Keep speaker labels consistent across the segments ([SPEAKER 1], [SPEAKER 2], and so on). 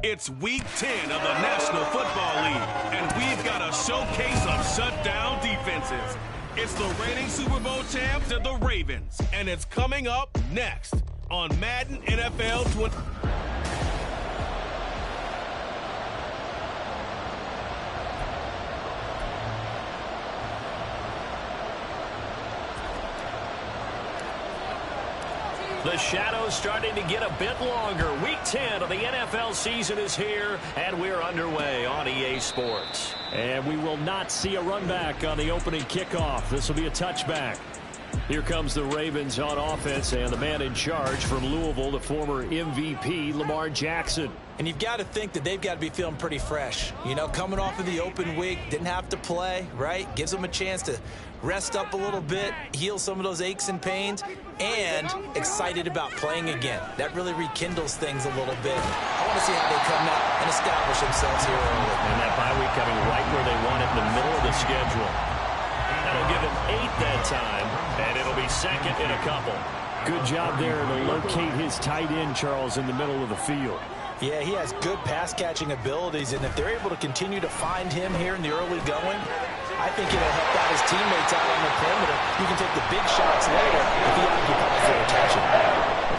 [SPEAKER 1] It's Week 10 of the National Football League, and we've got a showcase of shutdown defenses. It's the reigning Super Bowl champs, the Ravens, and it's coming up next on Madden NFL 20.
[SPEAKER 2] The shadow's starting to get a bit longer. Week 10 of the NFL season is here, and we're underway on EA Sports.
[SPEAKER 3] And we will not see a run back on the opening kickoff. This will be a touchback. Here comes the Ravens on offense, and the man in charge from Louisville, the former MVP, Lamar Jackson.
[SPEAKER 4] And you've got to think that they've got to be feeling pretty fresh. You know, coming off of the open week, didn't have to play, right? Gives them a chance to rest up a little bit, heal some of those aches and pains, and excited about playing again. That really rekindles things a little bit. I want to see how they come out and establish themselves here early.
[SPEAKER 2] And that bye week coming right where they want it, in the middle of the schedule. That'll give them 8 that time, and it'll be second in a couple.
[SPEAKER 3] Good job there to locate his tight end, Charles, in the middle of the field.
[SPEAKER 4] Yeah, he has good pass-catching abilities, and if they're able to continue to find him here in the early going, I think it'll help out his teammates out on the perimeter. You can take the big shots later if he occupies their attention.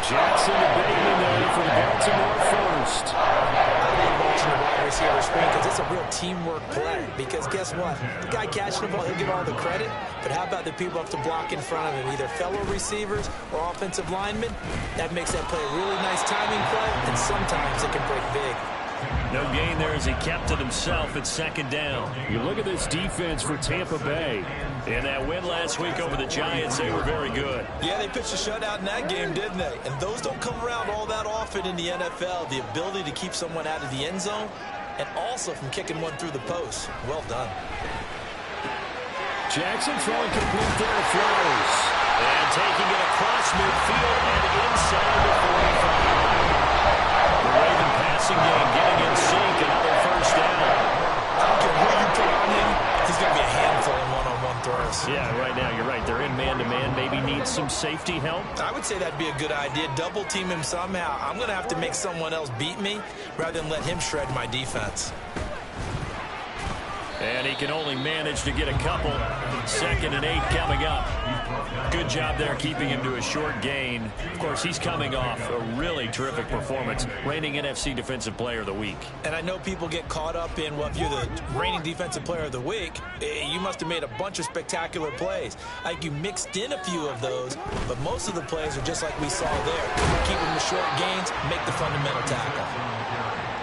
[SPEAKER 3] Jackson to Bateman there from Baltimore first.
[SPEAKER 4] I love watching the wide receiver screen because it's a real teamwork play. Because guess what? The guy catching the ball, he'll get all the credit. But how about the people have to block in front of him, either fellow receivers or offensive linemen? That makes that play a really nice timing play, and sometimes it can break big.
[SPEAKER 2] No gain there as he kept it himself at second down.
[SPEAKER 3] You look at this defense for Tampa Bay.
[SPEAKER 2] In that win last week over the Giants, they were very good.
[SPEAKER 4] Yeah, they pitched a shutout in that game, didn't they? And those don't come around all that often in the NFL. The ability to keep someone out of the end zone and also from kicking one through the post. Well done.
[SPEAKER 3] Jackson throwing complete there to Flowers.
[SPEAKER 2] And taking it across midfield and inside the 45. The Raven passing game getting in sync, another first down.
[SPEAKER 4] I don't care who you put on him, he's going to be a handful in one-on-one throws.
[SPEAKER 2] Yeah, right now you're right. They're in man-to-man, maybe needs some safety help.
[SPEAKER 4] I would say that'd be a good idea. Double team him somehow. I'm going to have to make someone else beat me rather than let him shred my defense.
[SPEAKER 2] And he can only manage to get a couple. 2nd and 8 coming up. Good job there keeping him to a short gain. Of course, he's coming off a really terrific performance. Reigning NFC Defensive Player of the Week.
[SPEAKER 4] And I know people get caught up in, well, if you're the reigning Defensive Player of the Week, you must have made a bunch of spectacular plays. Like you mixed in a few of those, but most of the plays are just like we saw there. Keep them to short gains, make the fundamental tackle.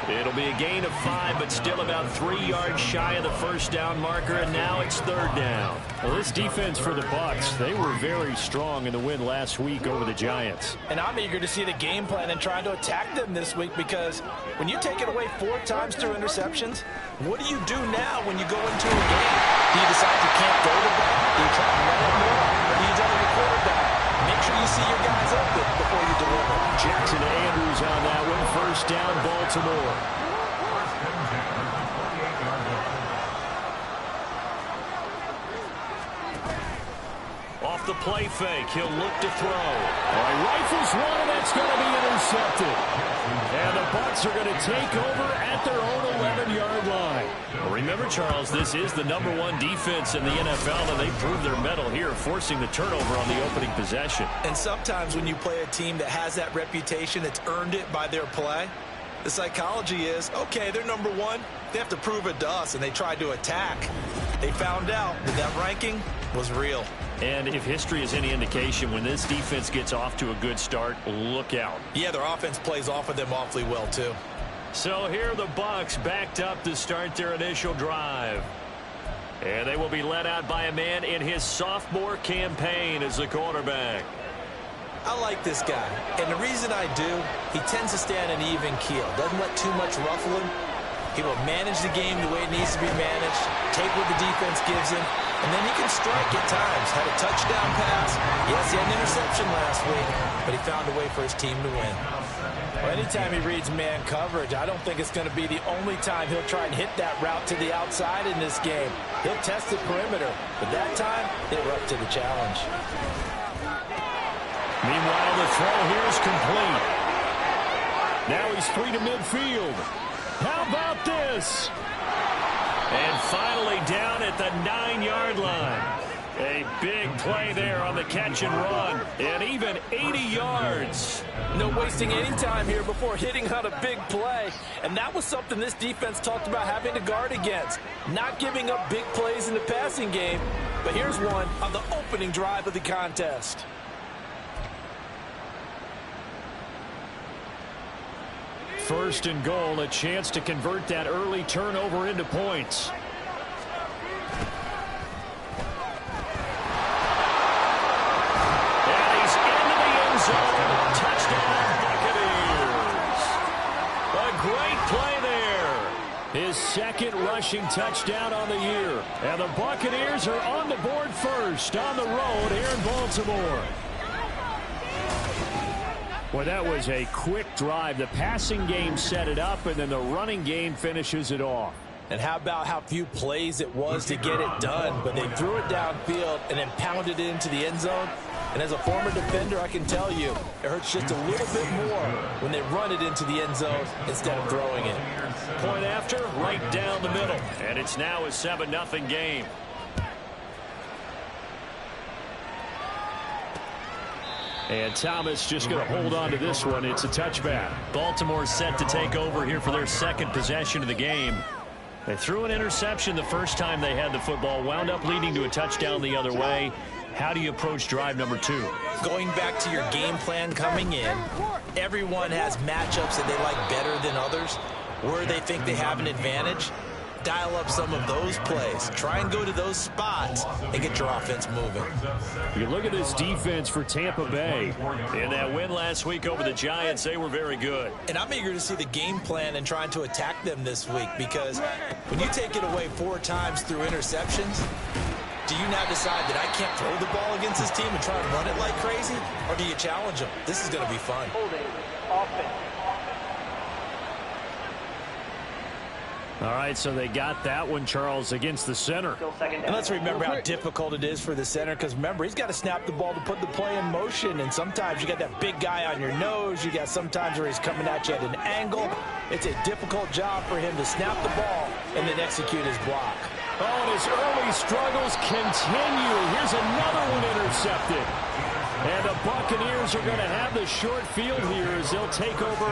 [SPEAKER 2] It'll be a gain of 5, but still about 3 yards shy of the first down marker, and now it's 3rd down.
[SPEAKER 3] Well, this defense for the Bucs, they were very strong in the win last week over the Giants.
[SPEAKER 4] And I'm eager to see the game plan and trying to attack them this week because when you take it away 4 times through interceptions, what do you do now when you go into a game? Do you decide you can't throw the ball? Do you try to run it more? Or do you double your quarterback? Make sure you see your guys open before you deliver.
[SPEAKER 3] Jackson Andrews on that one. 1st down, Baltimore.
[SPEAKER 2] Off the play fake, he'll look to throw.
[SPEAKER 3] All right, rifles one, and that's going to be intercepted. And the Bucs are going to take over at their own 11-yard line.
[SPEAKER 2] Well, remember, Charles, this is the #1 defense in the NFL, and they proved their mettle here, forcing the turnover on the opening possession.
[SPEAKER 4] And sometimes when you play a team that has that reputation, that's earned it by their play, the psychology is, okay, they're #1. They have to prove it to us, and they tried to attack. They found out that that ranking was real.
[SPEAKER 2] And if history is any indication, when this defense gets off to a good start, look out.
[SPEAKER 4] Yeah, their offense plays off of them awfully well, too.
[SPEAKER 3] So here the Bucs backed up to start their initial drive. And they will be led out by a man in his sophomore campaign as the quarterback.
[SPEAKER 4] I like this guy, and the reason I do, he tends to stay on an even keel. Doesn't let too much ruffle him. He will manage the game the way it needs to be managed, take what the defense gives him, and then he can strike at times. Had a touchdown pass. Yes, he had an interception last week, but he found a way for his team to win.
[SPEAKER 5] Well, anytime he reads man coverage, I don't think it's going to be the only time he'll try and hit that route to the outside in this game. He'll test the perimeter, but that time, they were up to the challenge.
[SPEAKER 3] Meanwhile, the throw here is complete. Now he's free to midfield. How about this? And finally down at the 9-yard line. A big play there on the catch and run. And even 80 yards.
[SPEAKER 5] No wasting any time here before hitting on a big play. And that was something this defense talked about having to guard against. Not giving up big plays in the passing game. But here's one on the opening drive of the contest.
[SPEAKER 3] First and goal, a chance to convert that early turnover into points. And he's into the end zone. Touchdown, Buccaneers. A great play there. His second rushing touchdown on the year. And the Buccaneers are on the board first on the road here in Baltimore. Well, that was a quick drive. The passing game set it up, and then the running game finishes it off.
[SPEAKER 5] And how about how few plays it was to get it done, but they threw it downfield and then pounded it into the end zone. And as a former defender, I can tell you, it hurts just a little bit more when they run it into the end zone instead of throwing it.
[SPEAKER 3] Point after, right down the middle. And it's now a 7-0 game. And Thomas just going to hold on to this one. It's a touchback.
[SPEAKER 2] Baltimore set to take over here for their second possession of the game. They threw an interception the first time they had the football, wound up leading to a touchdown the other way. How do you approach drive number 2?
[SPEAKER 4] Going back to your game plan coming in, everyone has matchups that they like better than others, where they think they have an advantage. Dial up some of those plays. Try and go to those spots and get your offense moving.
[SPEAKER 3] You look at this defense for Tampa Bay.
[SPEAKER 2] In that win last week over the Giants, they were very good.
[SPEAKER 4] And I'm eager to see the game plan and trying to attack them this week, because when you take it away 4 times through interceptions, do you now decide that I can't throw the ball against this team and try and run it like crazy? Or do you challenge them? This is going to be fun.
[SPEAKER 3] All right, so they got that one, Charles, against the center.
[SPEAKER 5] And let's remember how difficult it is for the center, because remember, he's got to snap the ball to put the play in motion, and sometimes you got that big guy on your nose. You got sometimes where he's coming at you at an angle. It's a difficult job for him to snap the ball and then execute his block.
[SPEAKER 3] Oh, and his early struggles continue. Here's another one intercepted. And the Buccaneers are going to have the short field here as they'll take over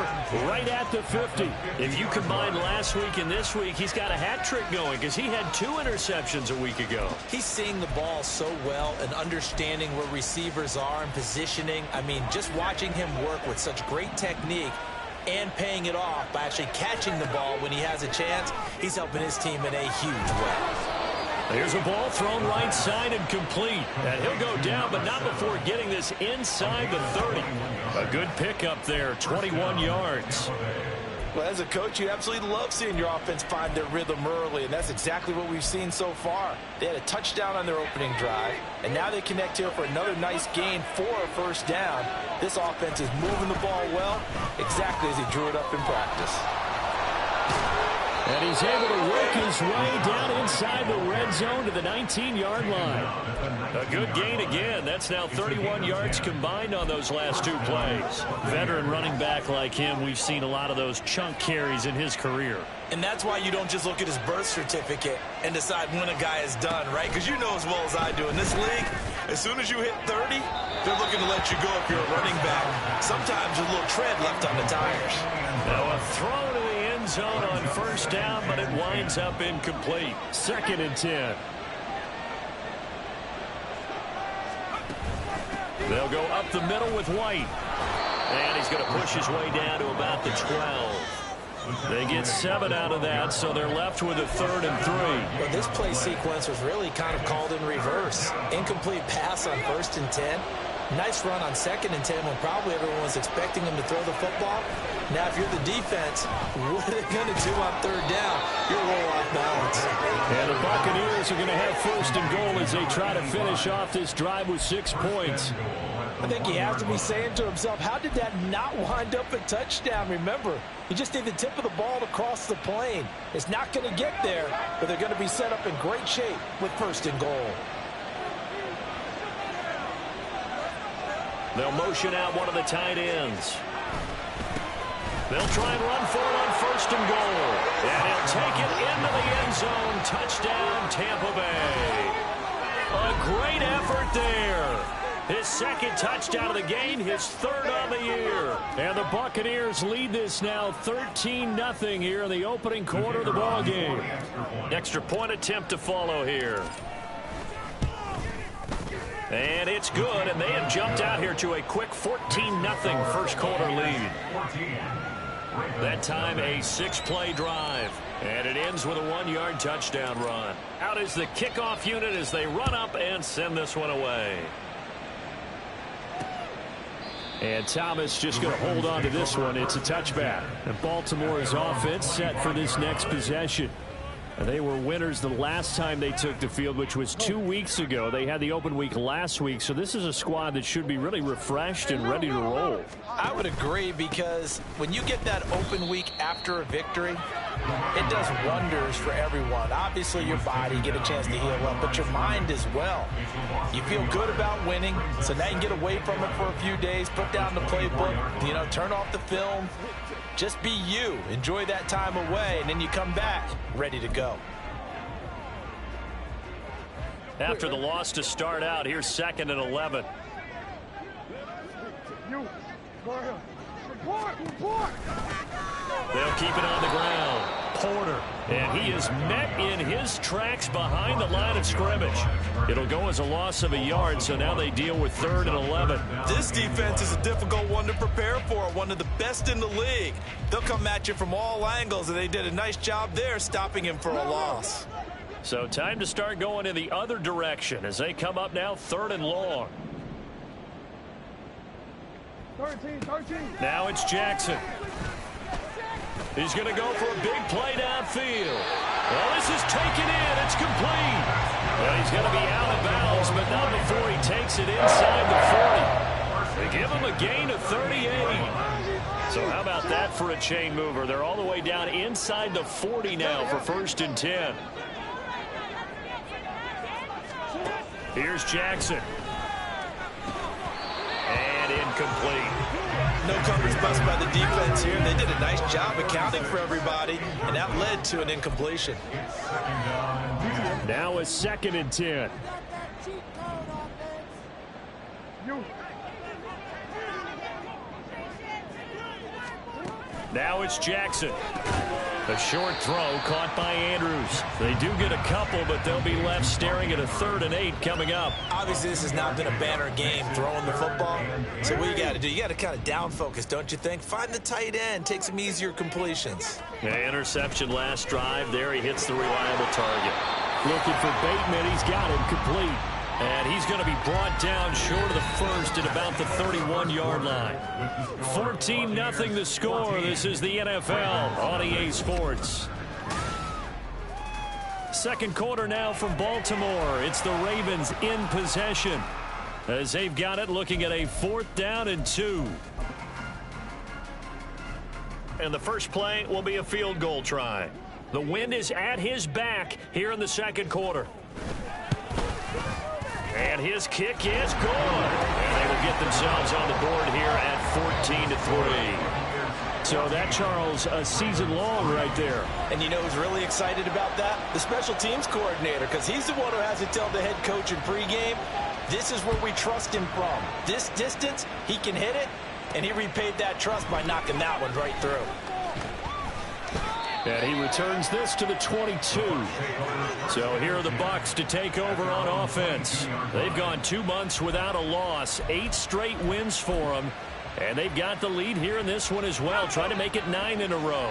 [SPEAKER 3] right at the 50.
[SPEAKER 2] If you combine last week and this week, he's got a hat trick going because he had 2 interceptions a week ago.
[SPEAKER 4] He's seeing the ball so well and understanding where receivers are and positioning. I mean, just watching him work with such great technique and paying it off by actually catching the ball when he has a chance, he's helping his team in a huge way.
[SPEAKER 3] Here's a ball thrown right side and complete. And he'll go down, but not before getting this inside the 30. A good pickup there, 21 yards.
[SPEAKER 5] Well, as a coach, you absolutely love seeing your offense find their rhythm early, and that's exactly what we've seen so far. They had a touchdown on their opening drive, and now they connect here for another nice gain for a first down. This offense is moving the ball well, exactly as he drew it up in practice.
[SPEAKER 3] And he's able to work his way down inside the red zone to the 19-yard line.
[SPEAKER 2] A good gain again. That's now 31 yards combined on those last 2 plays. Veteran running back like him, we've seen a lot of those chunk carries in his career.
[SPEAKER 4] And that's why you don't just look at his birth certificate and decide when a guy is done, right? Because you know as well as I do, in this league, as soon as you hit 30, they're looking to let you go if you're a running back. Sometimes a little tread left on the tires.
[SPEAKER 2] Now a throw to the end zone on first down, but it winds up incomplete.
[SPEAKER 3] 2nd and 10.
[SPEAKER 2] They'll go up the middle with White. And he's going to push his way down to about the 12.
[SPEAKER 3] They get 7 out of that, so they're left with a 3rd and 3.
[SPEAKER 4] Well, this play sequence was really kind of called in reverse. Incomplete pass on 1st and 10. Nice run on 2nd and 10 when probably everyone was expecting him to throw the football. Now, if you're the defense, what are they going to do on 3rd down? You're a little off balance.
[SPEAKER 3] And the Buccaneers are going to have 1st and goal as they try to finish off this drive with 6 points.
[SPEAKER 5] I think he has to be saying to himself, how did that not wind up a touchdown? Remember, he just did the tip of the ball to cross the plane. It's not going to get there, but they're going to be set up in great shape with 1st and goal.
[SPEAKER 3] They'll motion out one of the tight ends. They'll try and run for it on 1st and goal. And he'll take it into the end zone. Touchdown, Tampa Bay. A great effort there. His 2nd touchdown of the game, his 3rd on the year. And the Buccaneers lead this now 13-0 here in the opening quarter of the ball game. Extra point attempt to follow here. And it's good, and they have jumped out here to a quick 14-0 first quarter lead. That time a 6-play drive. And it ends with a 1-yard touchdown run. Out is the kickoff unit as they run up and send this one away. And Thomas just going to hold on to this one. It's a touchback. And Baltimore's offense set for this next possession. And they were winners the last time they took the field, which was 2 weeks ago. They had the open week last week, so this is a squad that should be really refreshed and ready to roll.
[SPEAKER 4] I would agree, because when you get that open week after a victory, it does wonders for everyone. Obviously, your body, get a chance to heal up, but your mind as well. You feel good about winning, so now you can get away from it for a few days, put down the playbook, turn off the film. Just be you. Enjoy that time away, and then you come back ready to go.
[SPEAKER 3] After the loss to start out, here's 2nd and 11. They'll keep it on the ground. Porter, and he is met in his tracks behind the line of scrimmage. It'll go as a loss of a yard, so now they deal with 3rd and 11.
[SPEAKER 4] This defense is a difficult one to prepare for, one of the best in the league. They'll come at you from all angles, and they did a nice job there stopping him for a loss.
[SPEAKER 3] So time to start going in the other direction as they come up now 3rd and long.
[SPEAKER 6] 13.
[SPEAKER 3] Now it's Jackson. He's going to go for a big play downfield. Well, this is taken in. It's complete. Well, he's going to be out of bounds, but not before he takes it inside the 40. They give him a gain of 38. So how about that for a chain mover? They're all the way down inside the 40 now for 1st and 10. Here's Jackson. And incomplete.
[SPEAKER 4] No coverage bust by the defense here. They did a nice job accounting for everybody, and that led to an incompletion.
[SPEAKER 3] Now it's 2nd and 10. Now it's Jackson. A short throw caught by Andrews. They do get a couple, but they'll be left staring at a 3rd and 8 coming up.
[SPEAKER 4] Obviously, this has not been a banner game throwing the football. So what you got to do, you got to kind of down focus, don't you think? Find the tight end, take some easier completions.
[SPEAKER 3] Yeah, interception last drive. There he hits the reliable target. Looking for Bateman. He's got him complete. And he's going to be brought down short of the first at about the 31-yard line. 14-0 the score. This is the NFL on EA Sports. Second quarter now from Baltimore. It's the Ravens in possession as they've got it, looking at a 4th down and 2. And the first play will be a field goal try. The wind is at his back here in the second quarter. And his kick is good. And they will get themselves on the board here at 14-3. So that, Charles, a season long right there.
[SPEAKER 4] And you know who's really excited about that? The special teams coordinator, because he's the one who has to tell the head coach in pregame, this is where we trust him from. This distance, he can hit it, and he repaid that trust by knocking that one right through.
[SPEAKER 3] And he returns this to the 22. So here are the Bucs to take over on offense. They've gone 2 months without a loss, 8 straight wins for them. And they've got the lead here in this one as well, trying to make it 9 in a row.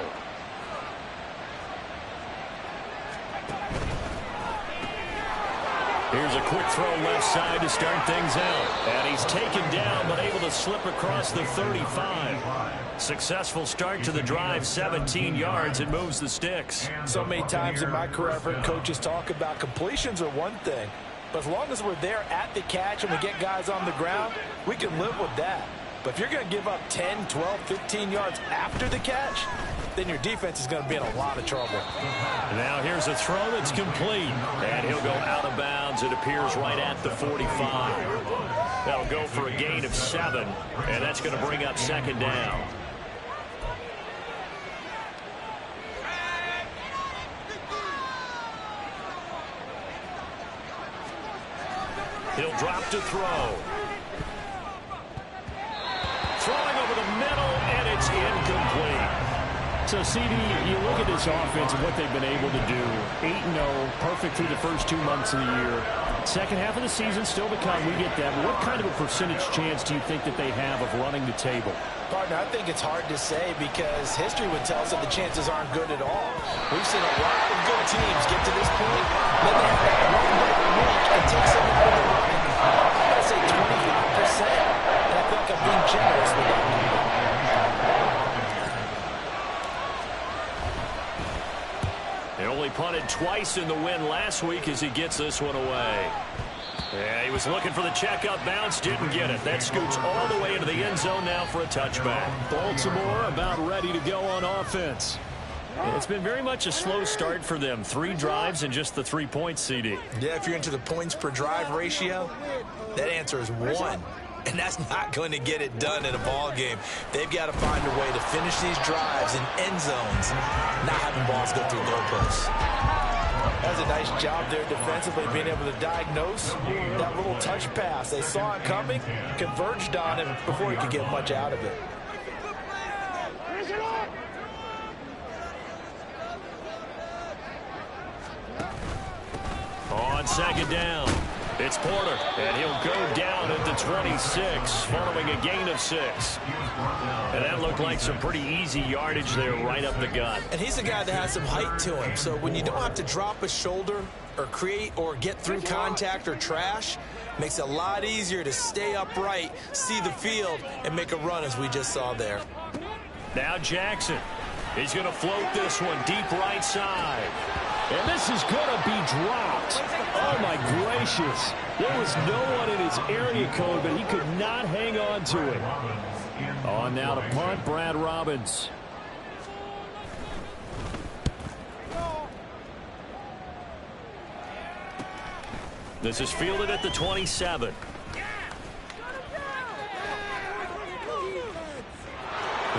[SPEAKER 3] Here's a quick throw left side to start things out. And he's taken down, but able to slip across the 35. Successful start to the drive, 17 yards, and moves the sticks.
[SPEAKER 5] So many times in my career, I've heard coaches talk about completions are one thing. But as long as we're there at the catch and we get guys on the ground, we can live with that. But if you're going to give up 10, 12, 15 yards after the catch, then your defense is going to be in a lot of trouble.
[SPEAKER 3] And now here's a throw that's complete. And he'll go out of bounds. It appears right at the 45. That'll go for a gain of 7. And that's going to bring up second down. He'll drop to throw. Throwing over the middle, and it's incomplete. So, CD, you look at this offense and what they've been able to do. 8-0, perfect through the first 2 months of the year. Second half of the season still to come. We get that. But what kind of a percentage chance do you think that they have of running the table?
[SPEAKER 5] Partner, I think it's hard to say because history would tell us that the chances aren't good at all. We've seen a lot of good teams get to this point, then they have that one bad week and take something out of the running. I'm going to say 25%, and I feel like I'm being generous with that number.
[SPEAKER 3] He only punted twice in the win last week as he gets this one away. Yeah, he was looking for the checkup bounce, didn't get it. That scoots all the way into the end zone now for a touchback. Baltimore about ready to go on offense. It's been very much a slow start for them. 3 drives and just the 3 points, CD.
[SPEAKER 4] Yeah, if you're into the points per drive ratio, that answer is 1. And that's not going to get it done in a ball game. They've got to find a way to finish these drives in end zones, not having balls go through goalposts.
[SPEAKER 5] That was a nice job there defensively, being able to diagnose that little touch pass. They saw it coming, converged on him before he could get much out of it.
[SPEAKER 3] On second down, it's Porter, and he'll go down at the 26, following a gain of 6. And that looked like some pretty easy yardage there right up the gut.
[SPEAKER 4] And he's a guy that has some height to him, so when you don't have to drop a shoulder or create or get through contact or trash, makes it a lot easier to stay upright, see the field, and make a run as we just saw there.
[SPEAKER 3] Now Jackson. He's going to float this one deep right side. And this is going to be dropped. Oh, my gracious. There was no one in his area code, but he could not hang on to it. On now to punt, Brad Robbins. This is fielded at the 27.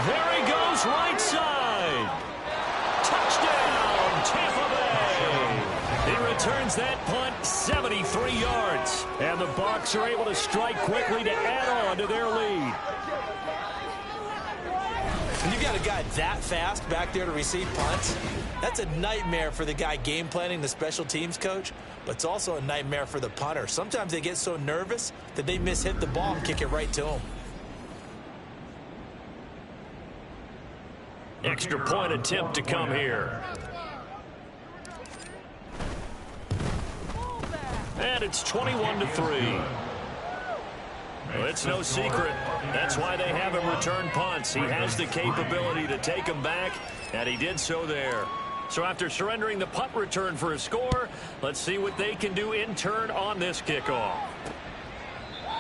[SPEAKER 3] There he goes, right side. Touchdown, Tampa Bay. He returns that punt 73 yards. And the Bucs are able to strike quickly to add on to their lead.
[SPEAKER 4] When you got a guy that fast back there to receive punts, that's a nightmare for the guy game planning, the special teams coach, but it's also a nightmare for the punter. Sometimes they get so nervous that they hit the ball and kick it right to him.
[SPEAKER 3] Extra point attempt to come here. And it's 21-3. Well, it's no secret. That's why they have him return punts. He has the capability to take them back, and he did so there. So after surrendering the punt return for a score, let's see what they can do in turn on this kickoff.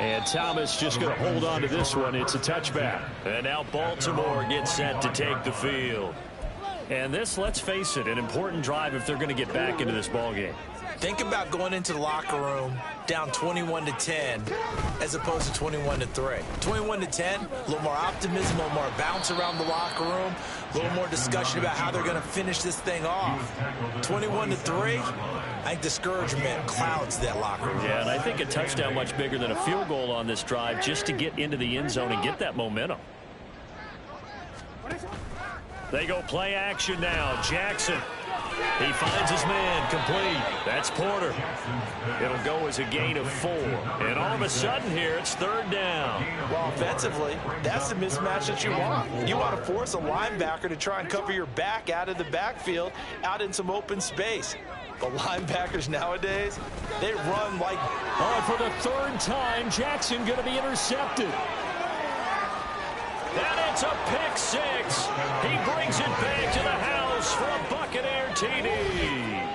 [SPEAKER 3] And Thomas just going to hold on to this one. It's a touchback. And now Baltimore gets set to take the field. And this, let's face it, an important drive if they're going to get back into this ballgame.
[SPEAKER 4] Think about going into the locker room down 21-10 as opposed to 21-3. 21-10, a little more optimism, a little more bounce around the locker room, a little more discussion about how they're going to finish this thing off. 21-3, I think discouragement clouds that locker room.
[SPEAKER 3] Yeah, and I think a touchdown much bigger than a field goal on this drive just to get into the end zone and get that momentum. They go play action now. Jackson. He finds his man, complete. That's Porter. It'll go as a gain of 4. And all of a sudden here, it's third down.
[SPEAKER 5] Well, offensively, that's the mismatch that you want. You want to force a linebacker to try and cover your back out of the backfield, out in some open space. But linebackers nowadays, they run like...
[SPEAKER 3] For the third time, Jackson going to be intercepted.
[SPEAKER 2] And it's a pick six. He brings it back to the house for a Buccaneer TD.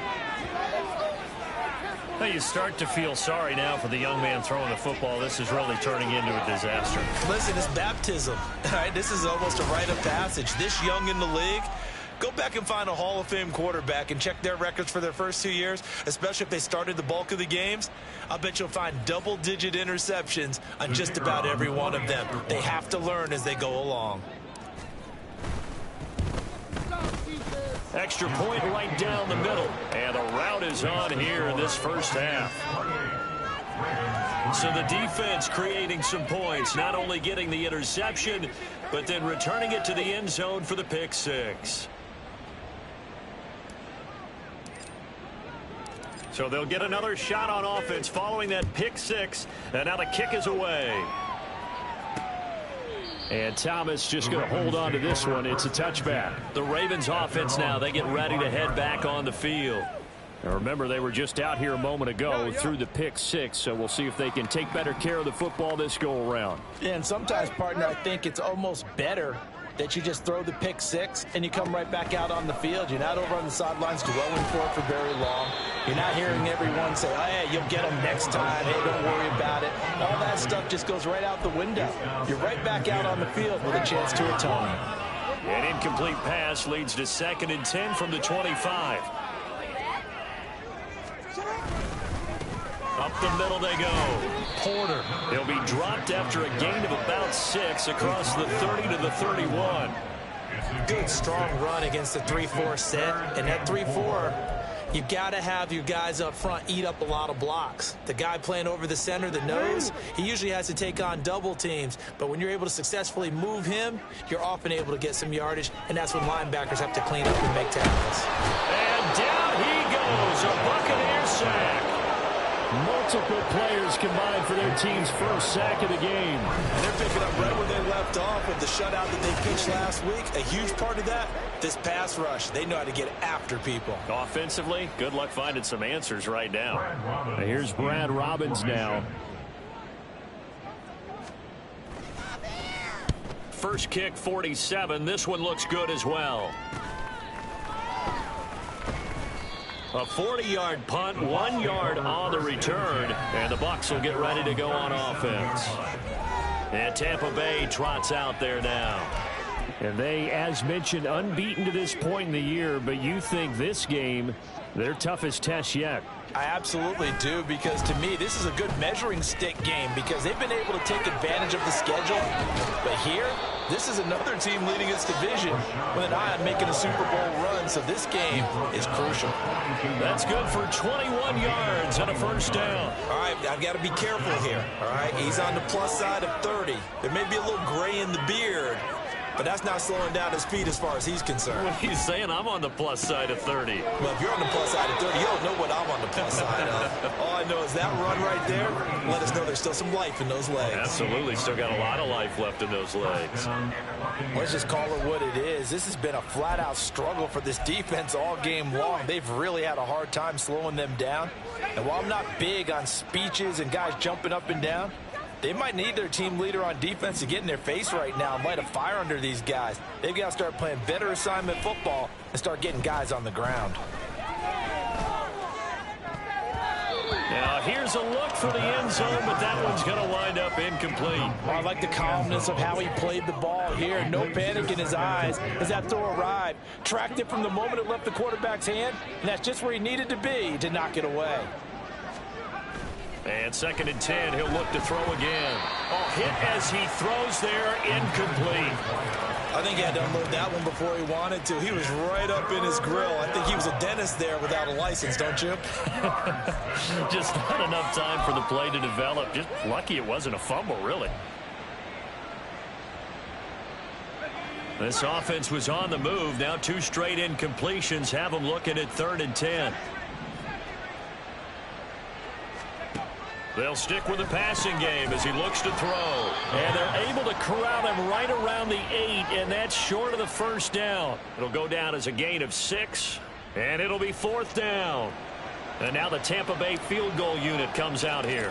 [SPEAKER 2] Well, you start to feel sorry now for the young man throwing the football. This is really turning into a disaster.
[SPEAKER 5] Listen, it's baptism. All right, this is almost a rite of passage. This young in the league, go back and find a Hall of Fame quarterback and check their records for their first 2 years, especially if they started the bulk of the games. I'll bet you'll find double-digit interceptions on just about every one of them. They have to learn as they go along.
[SPEAKER 2] Extra point right down the middle. And the route is on here in this first half. So the defense creating some points, not only getting the interception, but then returning it to the end zone for the pick six. So they'll get another shot on offense following that pick six. And now the kick is away.
[SPEAKER 3] And Thomas just going to hold on to this one. It's a touchback.
[SPEAKER 2] The Ravens offense now, they get ready to head back on the field.
[SPEAKER 3] Now remember, they were just out here a moment ago through the pick six, so we'll see if they can take better care of the football this go around.
[SPEAKER 4] Yeah, and sometimes, partner, I think it's almost better that you just throw the pick six and you come right back out on the field. You're not over on the sidelines dwelling for it for very long. You're not hearing everyone say, oh, hey, you'll get them next time. Hey, don't worry about it. All that stuff just goes right out the window. You're right back out on the field with a chance to atone.
[SPEAKER 2] An incomplete pass leads to 2nd and 10 from the 25. Up the middle they go. Porter. He'll be dropped after a gain of about 6 across the 30 to the 31.
[SPEAKER 4] Good, strong run against the 3-4 set. And that 3-4, you've got to have your guys up front eat up a lot of blocks. The guy playing over the center, the nose, he usually has to take on double teams. But when you're able to successfully move him, you're often able to get some yardage. And that's when linebackers have to clean up and make tackles.
[SPEAKER 2] And down he goes. A Buccaneer sack.
[SPEAKER 3] Multiple players combined for their team's first sack of the game.
[SPEAKER 5] And they're picking up right where they left off with the shutout that they pitched last week. A huge part of that, this pass rush. They know how to get after people.
[SPEAKER 2] Offensively, good luck finding some answers right now.
[SPEAKER 3] Now here's Brad Robbins now.
[SPEAKER 2] First kick, 47. This one looks good as well. A 40-yard punt, 1 yard on the return, and the Bucs will get ready to go on offense. And Tampa Bay trots out there now.
[SPEAKER 3] And they, as mentioned, unbeaten to this point in the year, but you think this game, their toughest test yet.
[SPEAKER 4] I absolutely do, because to me, this is a good measuring stick game because they've been able to take advantage of the schedule. But here, this is another team leading its division with an eye on making a Super Bowl run, so this game is crucial.
[SPEAKER 2] That's good for 21 yards and a first down.
[SPEAKER 5] All right, I've got to be careful here. All right, he's on the plus side of 30. There may be a little gray in the beard, but that's not slowing down his speed as far as he's concerned.
[SPEAKER 2] What he's saying, I'm on the plus side of 30.
[SPEAKER 5] Well, if you're on the plus side of 30, you don't know what I'm on the plus side of. All I know is that run right there let us know there's still some life in those legs.
[SPEAKER 2] Absolutely, still got a lot of life left in those legs.
[SPEAKER 4] Let's just call it what it is. This has been a flat-out struggle for this defense all game long. They've really had a hard time slowing them down. And while I'm not big on speeches and guys jumping up and down, they might need their team leader on defense to get in their face right now and light a fire under these guys. They've got to start playing better assignment football and start getting guys on the ground.
[SPEAKER 2] Now here's a look for the end zone, but that one's going to wind up incomplete.
[SPEAKER 4] Well, I like the calmness of how he played the ball here. No panic in his eyes as that throw arrived. Tracked it from the moment it left the quarterback's hand, and that's just where he needed to be to knock it away.
[SPEAKER 2] And 2nd and 10, he'll look to throw again. Oh, hit as he throws there, incomplete.
[SPEAKER 5] I think he had to unload that one before he wanted to. He was right up in his grill. I think he was a dentist there without a license, don't you?
[SPEAKER 2] Just not enough time for the play to develop. Just lucky it wasn't a fumble, really. This offense was on the move. Now 2 straight incompletions have them looking at 3rd and 10. They'll stick with the passing game as he looks to throw. And they're able to corral him right around the 8, and that's short of the first down. It'll go down as a gain of 6, and it'll be 4th down.
[SPEAKER 3] And now the Tampa Bay field goal unit comes out here.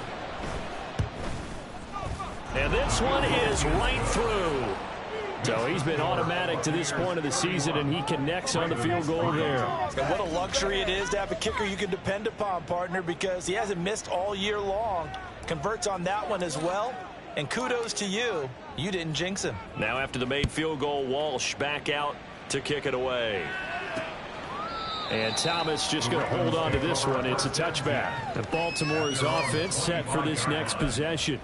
[SPEAKER 3] And this one is right through. So he's been automatic to this point of the season, and he connects on the field goal there.
[SPEAKER 5] And what a luxury it is to have a kicker you can depend upon, partner, because he hasn't missed all year long. Converts on that one as well. And kudos to you. You didn't jinx him.
[SPEAKER 3] Now after the made field goal, Walsh back out to kick it away. And Thomas just going to hold on to this one. It's a touchback. And Baltimore's offense set for this next possession.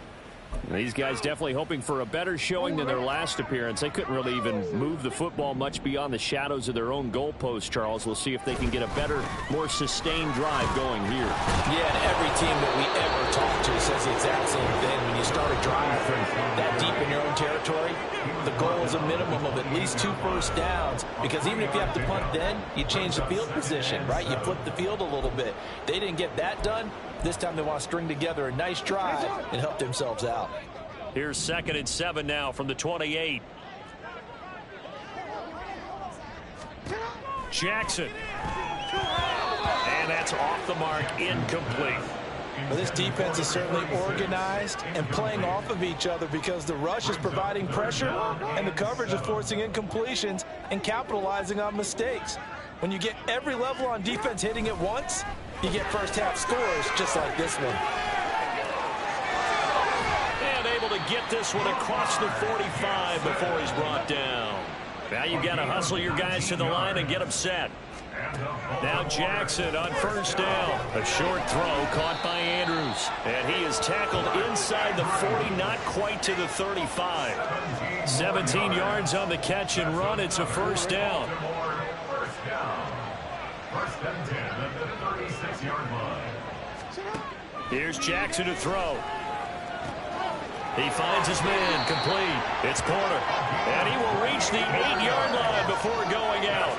[SPEAKER 3] These guys definitely hoping for a better showing than their last appearance. They couldn't really even move the football much beyond the shadows of their own goalpost, Charles. We'll see if they can get a better, more sustained drive going here.
[SPEAKER 5] Yeah, and every team that we ever talk to says the exact same thing. When you start a drive from that deep in your own territory, the goal is a minimum of at least 2 first downs, because even if you have to punt then, you change the field position, right? You flip the field a little bit. They didn't get that done. This time they want to string together a nice drive and help themselves out.
[SPEAKER 3] Here's 2nd and 7 now from the 28. Jackson. And that's off the mark, incomplete.
[SPEAKER 5] Well, this defense is certainly organized and playing off of each other, because the rush is providing pressure and the coverage is forcing incompletions and capitalizing on mistakes. When you get every level on defense hitting at once, you get first half scores just like this one.
[SPEAKER 3] And able to get this one across the 45 before he's brought down. Now you've got to hustle your guys to the line and get them set. Now Jackson on first down. A short throw caught by Andrews. And he is tackled inside the 40, not quite to the 35. 17 yards on the catch and run. It's a first down. Here's Jackson to throw. He finds his man, complete. It's Porter. And he will reach the 8-yard line before going out.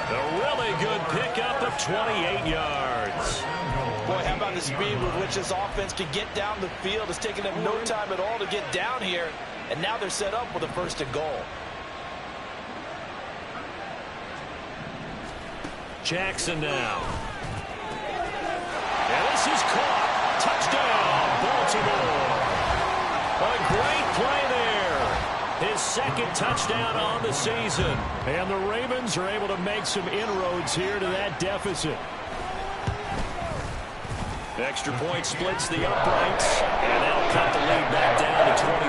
[SPEAKER 3] A really good pickup of 28 yards.
[SPEAKER 5] Boy, how about the speed with which this offense can get down the field? It's taken them no time at all to get down here. And now they're set up with a 1st and goal.
[SPEAKER 3] Jackson now. And this is caught. Touchdown, Baltimore. A great play there. His 2nd touchdown on the season. And the Ravens are able to make some inroads here to that deficit. Extra point splits the uprights. And they'll cut the lead back down to 21.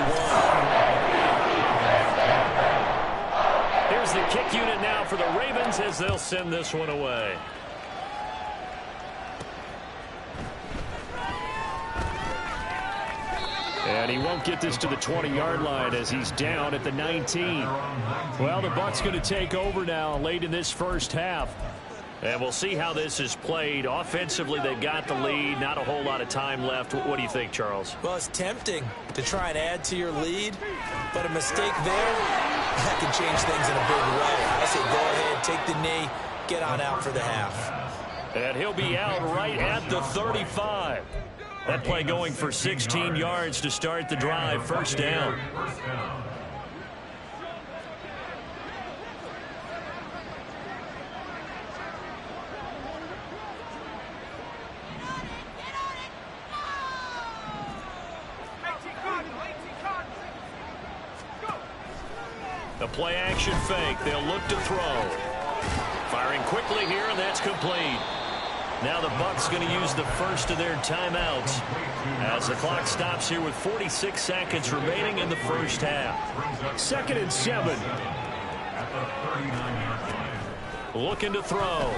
[SPEAKER 3] Here's the kick unit now for the Ravens as they'll send this one away. And he won't get this to the 20-yard line as he's down at the 19. Well, the Bucs going to take over now late in this first half. And we'll see how this is played. Offensively, they've got the lead. Not a whole lot of time left. What do you think, Charles?
[SPEAKER 5] Well, it's tempting to try and add to your lead, but a mistake there, that can change things in a big way. I say go ahead, take the knee, get on out for the half.
[SPEAKER 3] And he'll be out right at the 35. That play going for 16 yards to start the drive. First down. The play action fake. They'll look to throw. Firing quickly here, and that's complete. Now the Bucs going to use the first of their timeouts as the clock stops here with 46 seconds remaining in the first half. 2nd and 7. Looking to throw.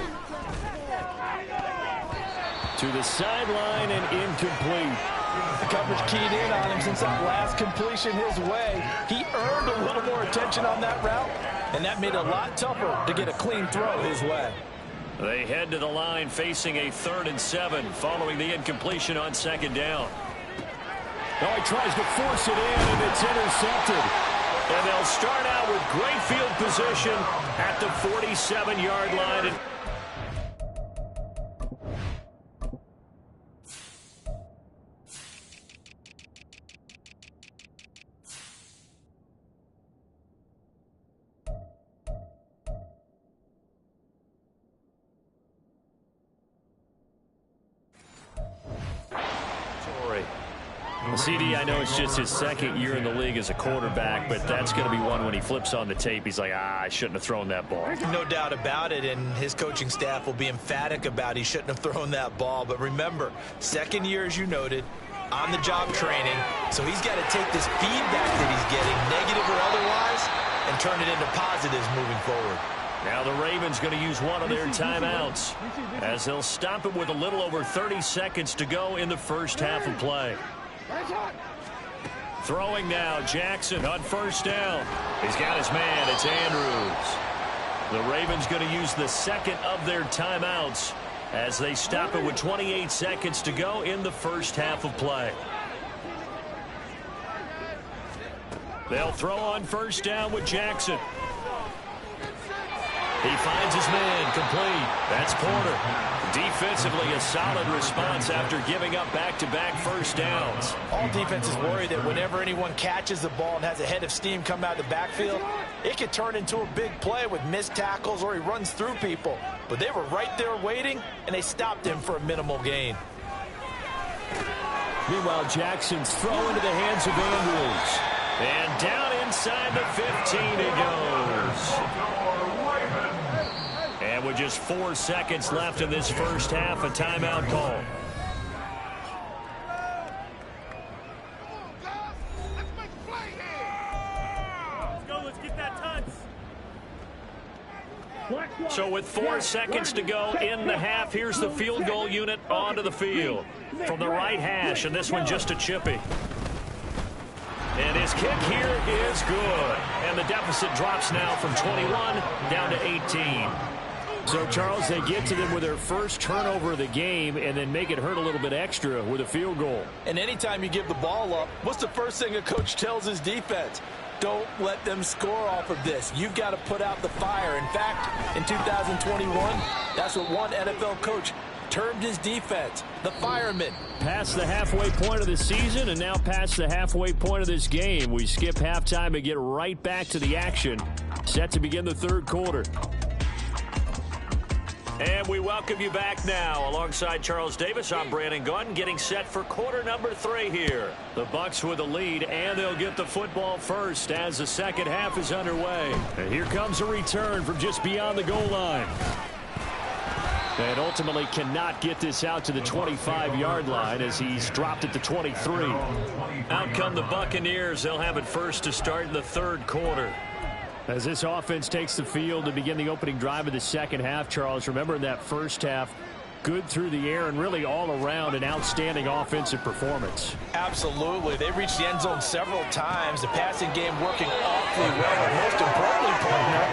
[SPEAKER 3] To the sideline and incomplete.
[SPEAKER 5] The coverage keyed in on him since that last completion his way. He earned a little more attention on that route, and that made it a lot tougher to get a clean throw his way.
[SPEAKER 3] They head to the line facing a 3rd and 7 following the incompletion on 2nd down.
[SPEAKER 2] Now he tries to force it in, and it's intercepted.
[SPEAKER 3] And they'll start out with great field position at the 47-yard line. CD, I know it's just his second year in the league as a quarterback, but that's going to be one when he flips on the tape. He's like, I shouldn't have thrown that ball.
[SPEAKER 4] No doubt about it, and his coaching staff will be emphatic about he shouldn't have thrown that ball. But remember, second year, as you noted, on-the-job training, so he's got to take this feedback that he's getting, negative or otherwise, and turn it into positives moving forward.
[SPEAKER 3] Now the Ravens going to use one of their timeouts as they'll stop it with a little over 30 seconds to go in the first half of play. Throwing now, Jackson on first down. He's got his man. It's Andrews. The Ravens going to use the second of their timeouts as they stop it with 28 seconds to go in the first half of play. They'll throw on first down with Jackson. He finds his man, complete. That's Porter. Defensively, a solid response after giving up back-to-back first downs.
[SPEAKER 4] All defenses worry that whenever anyone catches the ball and has a head of steam come out of the backfield, it could turn into a big play with missed tackles or he runs through people. But they were right there waiting, and they stopped him for a minimal gain.
[SPEAKER 3] Meanwhile, Jackson's throw into the hands of Andrews. And down inside the 15 he goes. And with just 4 seconds left in this first half, a timeout call.
[SPEAKER 6] Let's get that touch.
[SPEAKER 3] So with 4 seconds to go in the half, here's the field goal unit onto the field. From the right hash, and this one just a chippy. And his kick here is good. And the deficit drops now from 21 down to 18. So, Charles, they get to them with their first turnover of the game and then make it hurt a little bit extra with a field goal.
[SPEAKER 4] And anytime you give the ball up, what's the first thing a coach tells his defense? Don't let them score off of this. You've got to put out the fire. In fact, in 2021, that's what one NFL coach termed his defense, the firemen.
[SPEAKER 3] Past the halfway point of the season and now past the halfway point of this game. We skip halftime and get right back to the action. Set to begin the third quarter. And we welcome you back now. Alongside Charles Davis, I'm Brandon Gaudin, getting set for quarter number 3 here. The Bucs with a lead, and they'll get the football first as the second half is underway. And here comes a return from just beyond the goal line. And ultimately cannot get this out to the 25-yard line as he's dropped at the 23. Out come the Buccaneers. They'll have it first to start in the third quarter. As this offense takes the field to begin the opening drive of the second half, Charles, remember in that first half, good through the air and really all around an outstanding offensive performance.
[SPEAKER 4] Absolutely. They reached the end zone several times. The passing game working awfully well. And most importantly, partner,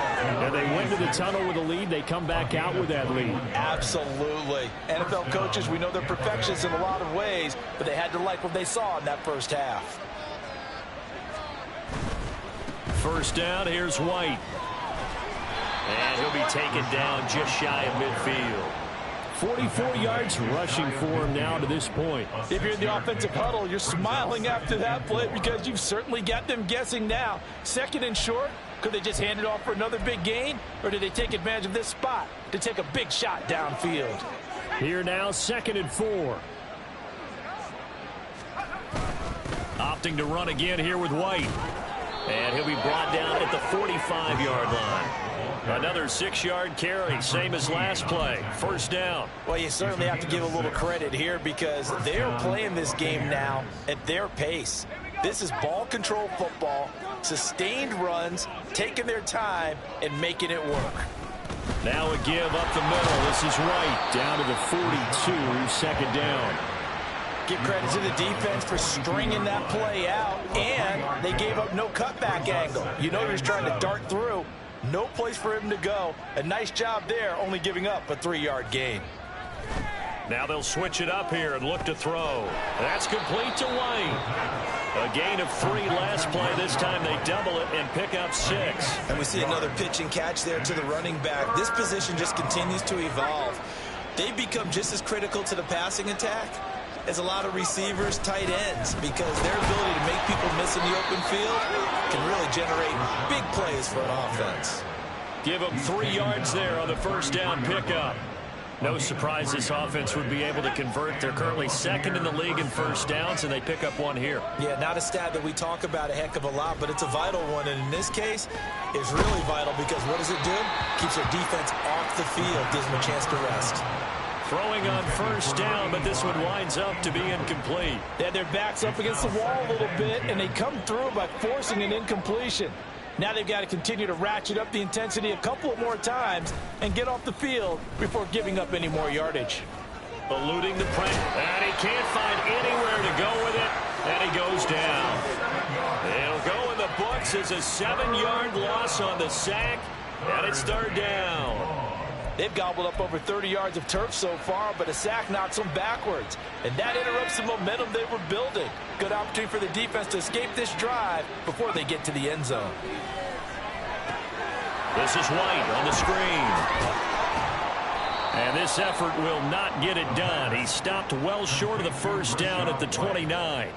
[SPEAKER 3] and they went to the tunnel with a lead. They come back out with that lead.
[SPEAKER 4] Absolutely. NFL coaches, we know they're perfectionists in a lot of ways, but they had to like what they saw in that first half.
[SPEAKER 3] First down, here's White. And he'll be taken down just shy of midfield. 44 yards rushing for him now to this point.
[SPEAKER 4] If you're in the offensive huddle, you're smiling after that play because you've certainly got them guessing now. Second and short, could they just hand it off for another big gain? Or did they take advantage of this spot to take a big shot downfield?
[SPEAKER 3] Here now, 2nd and 4. Opting to run again here with White. And he'll be brought down at the 45-yard line. Another 6-yard carry, same as last play. First down.
[SPEAKER 4] Well, you certainly have to give a little credit here because they're playing this game now at their pace. This is ball control football, sustained runs, taking their time, and making it work.
[SPEAKER 3] Now a give up the middle. This is White down to the 42, second down.
[SPEAKER 4] Give credit to the defense for stringing that play out, and they gave up no cutback angle. You know he was trying to dart through. No place for him to go. A nice job there, only giving up a 3-yard gain.
[SPEAKER 3] Now they'll switch it up here and look to throw. That's complete to White. A gain of 3 last play. This time they double it and pick up 6.
[SPEAKER 4] And we see another pitch and catch there to the running back. This position just continues to evolve. They've become just as critical to the passing attack as a lot of receivers, tight ends, because their ability to make people miss in the open field can really generate big plays for an offense.
[SPEAKER 3] Give them 3 yards there on the first down pickup. No surprise this offense would be able to convert. They're currently second in the league in first downs, and they pick up one here.
[SPEAKER 4] Yeah, not a stat that we talk about a heck of a lot, but it's a vital one. And in this case, it's really vital because what does it do? Keeps their defense off the field, gives them a chance to rest.
[SPEAKER 3] Throwing on first down, but this one winds up to be incomplete.
[SPEAKER 5] They had their backs up against the wall a little bit, and they come through by forcing an incompletion. Now they've got to continue to ratchet up the intensity a couple more times and get off the field before giving up any more yardage.
[SPEAKER 3] Eluding the pressure, and he can't find anywhere to go with it, and he goes down. It'll go in the books as a 7-yard loss on the sack, and it's third down.
[SPEAKER 5] They've gobbled up over 30 yards of turf so far, but a sack knocks them backwards. And that interrupts the momentum they were building. Good opportunity for the defense to escape this drive before they get to the end zone.
[SPEAKER 3] This is White on the screen. And this effort will not get it done. He stopped well short of the first down at the 29.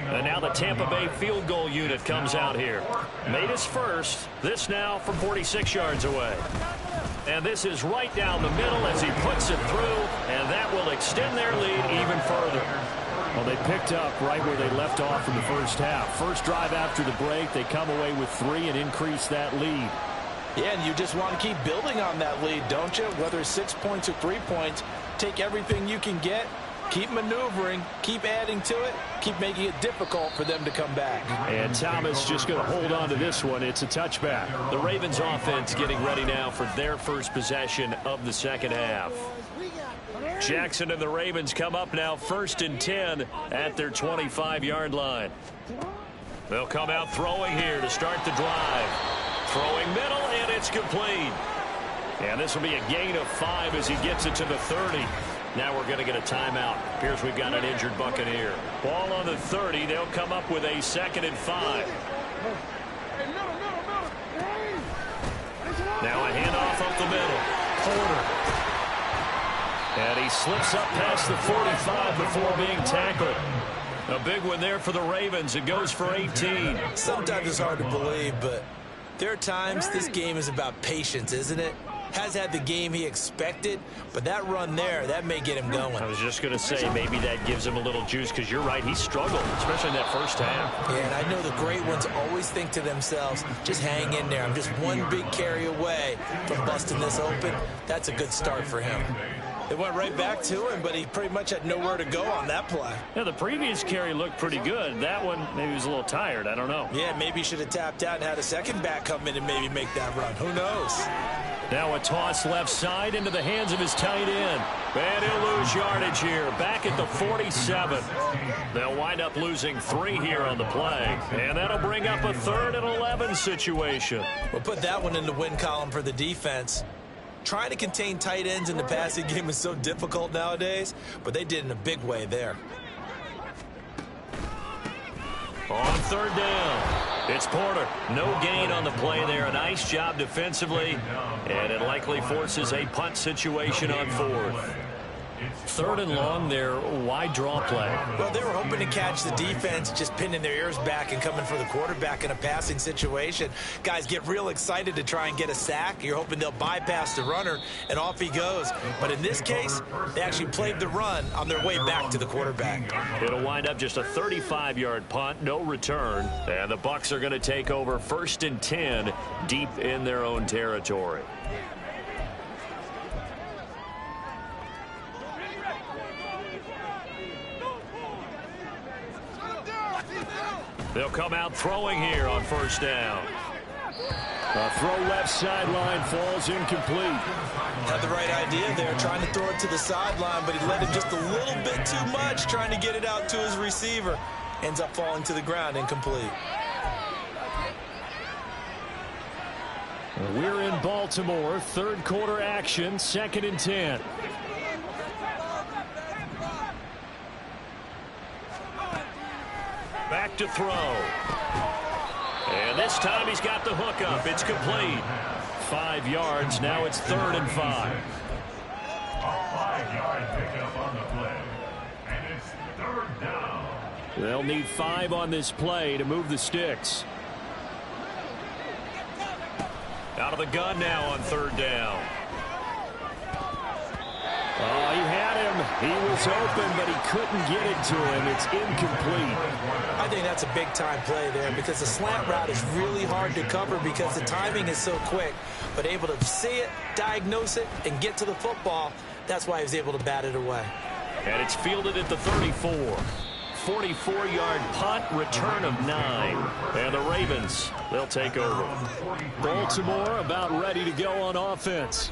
[SPEAKER 3] And now the Tampa Bay field goal unit comes out here. Made his first. This now from 46 yards away. And this is right down the middle as he puts it through, and that will extend their lead even further.
[SPEAKER 6] Well, they picked up right where they left off in the first half. First drive after the break, they come away with 3 and increase that lead.
[SPEAKER 5] Yeah, and you just want to keep building on that lead, don't you? Whether it's 6 points or 3 points, take everything you can get, keep maneuvering, keep adding to it, keep making it difficult for them to come back.
[SPEAKER 3] And Thomas just going to hold on to this one. It's a touchback. The Ravens offense getting ready now for their first possession of the second half. Jackson and the Ravens come up now 1st and 10 at their 25-yard line. They'll come out throwing here to start the drive. Throwing middle, and it's complete. And this will be a gain of 5 as he gets it to the 30. Now we're going to get a timeout. Appears we've got an injured Buccaneer. Ball on the 30. They'll come up with a 2nd and 5. Now a handoff up the middle. Porter. And he slips up past the 45 before being tackled. A big one there for the Ravens. It goes for 18.
[SPEAKER 4] Sometimes it's hard to believe, but there are times this game is about patience, isn't it? Has had the game he expected, but that run there, that may get him going.
[SPEAKER 3] I was just going to say maybe that gives him a little juice because you're right, he struggled, especially in that first half.
[SPEAKER 4] Yeah, and I know the great ones always think to themselves, just hang in there. I'm just one big carry away from busting this open. That's a good start for him. It went right back to him, but he pretty much had nowhere to go on that play.
[SPEAKER 3] Yeah, the previous carry looked pretty good. That one, maybe he was a little tired. I don't know.
[SPEAKER 4] Yeah, maybe he should have tapped out and had a second back come in and maybe make that run. Who knows?
[SPEAKER 3] Now a toss left side into the hands of his tight end. And he'll lose yardage here. Back at the 47. They'll wind up losing 3 here on the play. And that'll bring up a 3rd and 11 situation.
[SPEAKER 4] We'll put that one in the win column for the defense. Trying to contain tight ends in the passing game is so difficult nowadays, but they did in a big way there.
[SPEAKER 3] On 3rd down, it's Porter. No gain on the play there. A nice job defensively, and it likely forces a punt situation on 4th. 3rd and long there. Wide draw play.
[SPEAKER 4] Well, they were hoping to catch the defense just pinning their ears back and coming for the quarterback in a passing situation. Guys get real excited to try and get a sack. You're hoping they'll bypass the runner, and off he goes. But in this case, they actually played the run on their way back to the quarterback.
[SPEAKER 3] It'll wind up just a 35-yard punt, no return. And the Bucs are going to take over 1st and 10 deep in their own territory. They'll come out throwing here on 1st down.
[SPEAKER 6] A throw left sideline falls incomplete.
[SPEAKER 4] Had the right idea there, trying to throw it to the sideline, but he let him just a little bit too much, trying to get it out to his receiver. Ends up falling to the ground, incomplete.
[SPEAKER 6] We're in Baltimore, 3rd quarter action, 2nd and 10.
[SPEAKER 3] Back to throw. And this time he's got the hook up. It's complete. 5 yards. Now it's 3rd and 5.
[SPEAKER 7] A 5-yard pickup on the play. And it's 3rd down.
[SPEAKER 6] They'll need 5 on this play to move the sticks.
[SPEAKER 3] Out of the gun now on 3rd down. He was open, but he couldn't get it to him. It's incomplete.
[SPEAKER 4] I think that's a big-time play there because the slant route is really hard to cover because the timing is so quick. But able to see it, diagnose it, and get to the football, that's why he was able to bat it away.
[SPEAKER 2] And it's fielded at the 34. 44-yard punt, return of 9. And the Ravens, they'll take over.
[SPEAKER 3] Baltimore about ready to go on offense.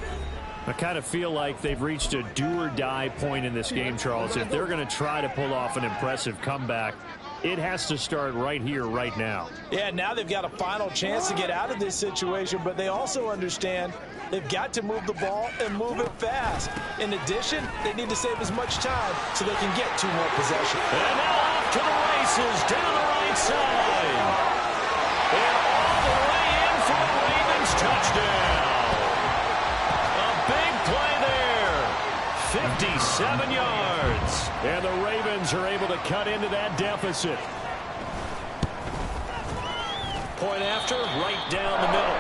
[SPEAKER 3] I kind of feel like they've reached a do-or-die point in this game, Charles. If they're going to try to pull off an impressive comeback, it has to start right here, right now.
[SPEAKER 5] Yeah, now they've got a final chance to get out of this situation, but they also understand they've got to move the ball and move it fast. In addition, they need to save as much time so they can get 2 more possessions.
[SPEAKER 2] And now off to the races, down the right side. And all the way in for the Ravens touchdown. A big play there. 57 yards.
[SPEAKER 3] And the Ravens are able to cut into that deficit.
[SPEAKER 2] Point after, right down the middle.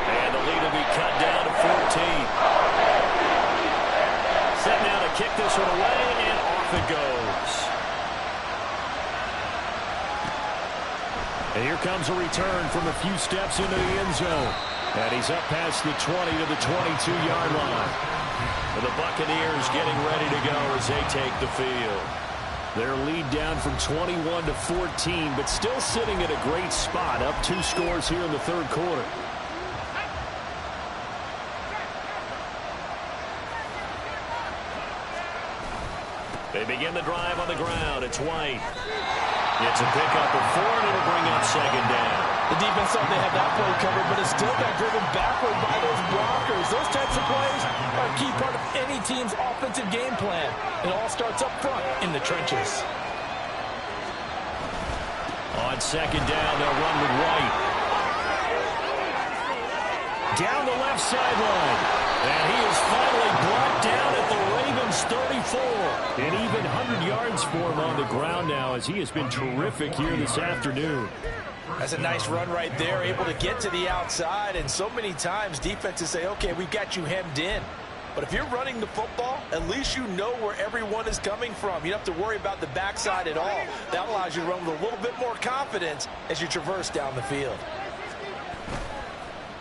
[SPEAKER 2] And the lead will be cut down to 14. Set now to kick this one away, and off it goes.
[SPEAKER 3] And here comes a return from a few steps into the end zone. And he's up past the 20 to the 22-yard line.
[SPEAKER 2] And the Buccaneers getting ready to go as they take the field.
[SPEAKER 3] Their lead down from 21 to 14, but still sitting at a great spot, up 2 scores here in the third quarter.
[SPEAKER 2] They begin the drive on the ground. It's White. It's a pickup of 4, and it'll bring up second down.
[SPEAKER 5] The defense thought they had that play covered, but it still got driven backward by those blockers. Those types of plays are a key part of any team's offensive game plan. It all starts up front in the trenches.
[SPEAKER 2] On second down, they'll run with White.
[SPEAKER 3] Down the left sideline.
[SPEAKER 2] And he is finally brought down at the Ravens 34.
[SPEAKER 3] And even 100 yards for him on the ground now as he has been terrific here this afternoon.
[SPEAKER 5] That's a nice run right there, able to get to the outside. And so many times defenses say, okay, we've got you hemmed in. But if you're running the football, at least you know where everyone is coming from. You don't have to worry about the backside at all. That allows you to run with a little bit more confidence as you traverse down the field.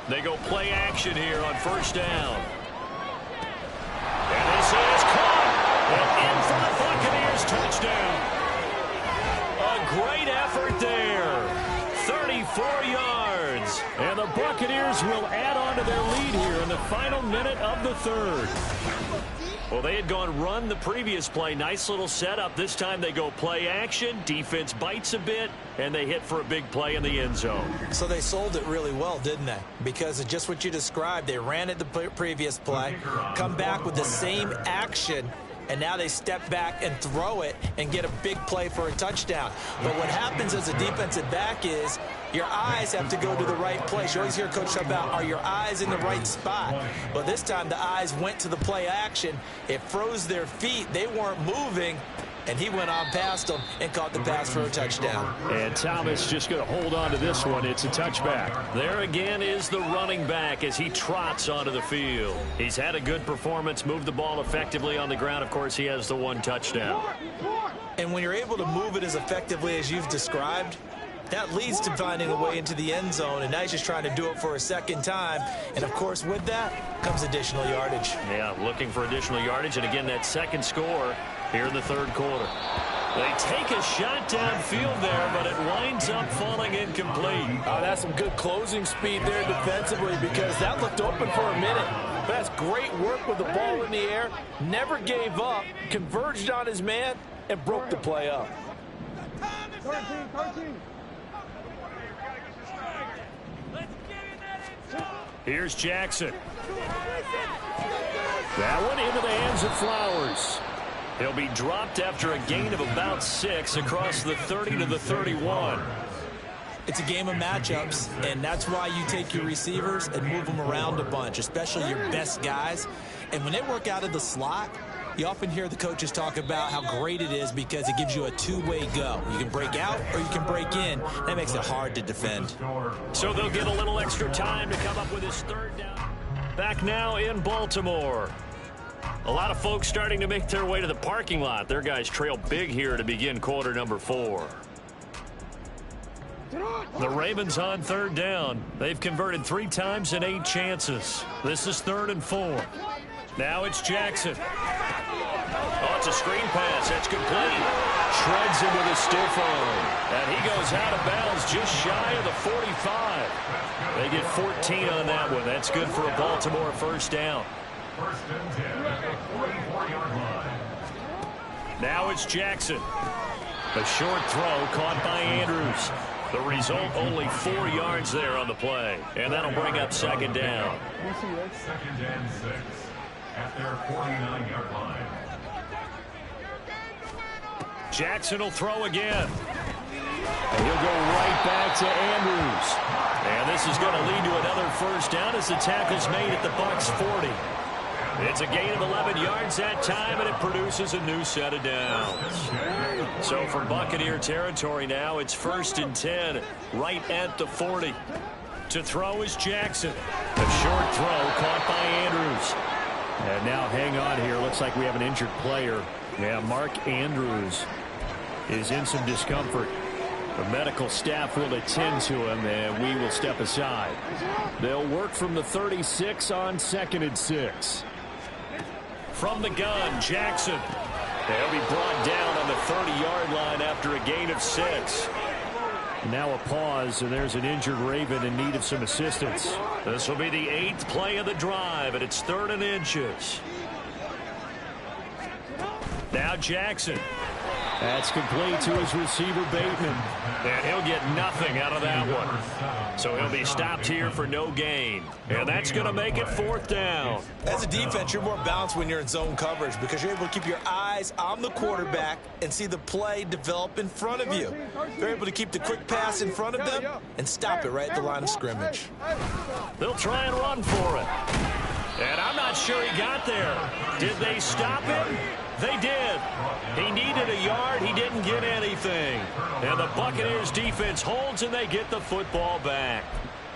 [SPEAKER 2] They go play action here on first down. And this is caught. And in for the Buccaneers touchdown. A great effort there. 34 yards.
[SPEAKER 3] And the Buccaneers will add on to their lead here in the final minute of the third.
[SPEAKER 2] Well, they had gone run the previous play. Nice little setup. This time they go play action. Defense bites a bit, and they hit for a big play in the end zone.
[SPEAKER 4] So they sold it really well, didn't they? Because of just what you described. They ran it the previous play, come back with the same action, and now they step back and throw it and get a big play for a touchdown. But what happens as a defensive back is your eyes have to go to the right place. You always hear Coach talk about, are your eyes in the right spot? Well, this time the eyes went to the play action. It froze their feet. They weren't moving, and he went on past them and caught the pass for a touchdown.
[SPEAKER 3] And Thomas just going to hold on to this one. It's a touchback.
[SPEAKER 2] There again is the running back as he trots onto the field. He's had a good performance, moved the ball effectively on the ground. Of course, he has the 1 touchdown.
[SPEAKER 4] And when you're able to move it as effectively as you've described, that leads to finding a way into the end zone, and now he's just trying to do it for a second time. And, of course, with that comes additional yardage.
[SPEAKER 2] Yeah, looking for additional yardage. And, again, that second score here in the third quarter. They take a shot downfield there, but it winds up falling incomplete.
[SPEAKER 5] Oh, that's some good closing speed there defensively because that looked open for a minute. But that's great work with the ball in the air. Never gave up, converged on his man, and broke the play up.
[SPEAKER 7] 13.
[SPEAKER 3] Here's Jackson. That one into the hands of Flowers.
[SPEAKER 2] He'll be dropped after a gain of about 6 across the 30 to the 31.
[SPEAKER 4] It's a game of matchups, and that's why you take your receivers and move them around a bunch, especially your best guys. And when they work out of the slot, you often hear the coaches talk about how great it is because it gives you a two-way go. You can break out or you can break in. That makes it hard to defend.
[SPEAKER 2] So they'll get a little extra time to come up with his third down. Back now in Baltimore.
[SPEAKER 3] A lot of folks starting to make their way to the parking lot. Their guys trail big here to begin quarter number 4. The Ravens on third down. They've converted 3 times in 8 chances. This is 3rd and 4. Now it's Jackson. Oh, it's a screen pass. That's complete. Shreds him with a stiff arm. And he goes out of bounds just shy of the 45. They get 14 on that one. That's good for a Baltimore first down.
[SPEAKER 7] First and 10 at the 44-yard line.
[SPEAKER 3] Now it's Jackson. A short throw caught by Andrews. The result, only 4 yards there on the play. And that'll bring up second down.
[SPEAKER 7] Second and 6 at their 49-yard line.
[SPEAKER 3] Jackson will throw again. And he'll go right back to Andrews. And this is going to lead to another first down as the tackle's made at the Bucs 40. It's a gain of 11 yards that time, and it produces a new set of downs. So from Buccaneer territory now, it's 1st and 10, right at the 40. To throw is Jackson. A short throw caught by Andrews. And now hang on here. Looks like we have an injured player. Yeah, Mark Andrews is in some discomfort. The medical staff will attend to him, and we will step aside. They'll work from the 36 on 2nd and 6. From the gun, Jackson. They'll be brought down on the 30-yard line after a gain of 6. Now a pause, and there's an injured Raven in need of some assistance. This will be the 8th play of the drive, and it's 3rd and inches. Now Jackson. That's complete to his receiver, Bateman. And he'll get nothing out of that one. So he'll be stopped here for no gain. And that's going to make it 4th down.
[SPEAKER 4] As a defense, you're more balanced when you're in zone coverage because you're able to keep your eyes on the quarterback and see the play develop in front of you. They're able to keep the quick pass in front of them and stop it right at the line of scrimmage.
[SPEAKER 3] They'll try and run for it. And I'm not sure he got there. Did they stop him? They did. He needed a yard. He didn't get anything. And the Buccaneers defense holds, and they get the football back.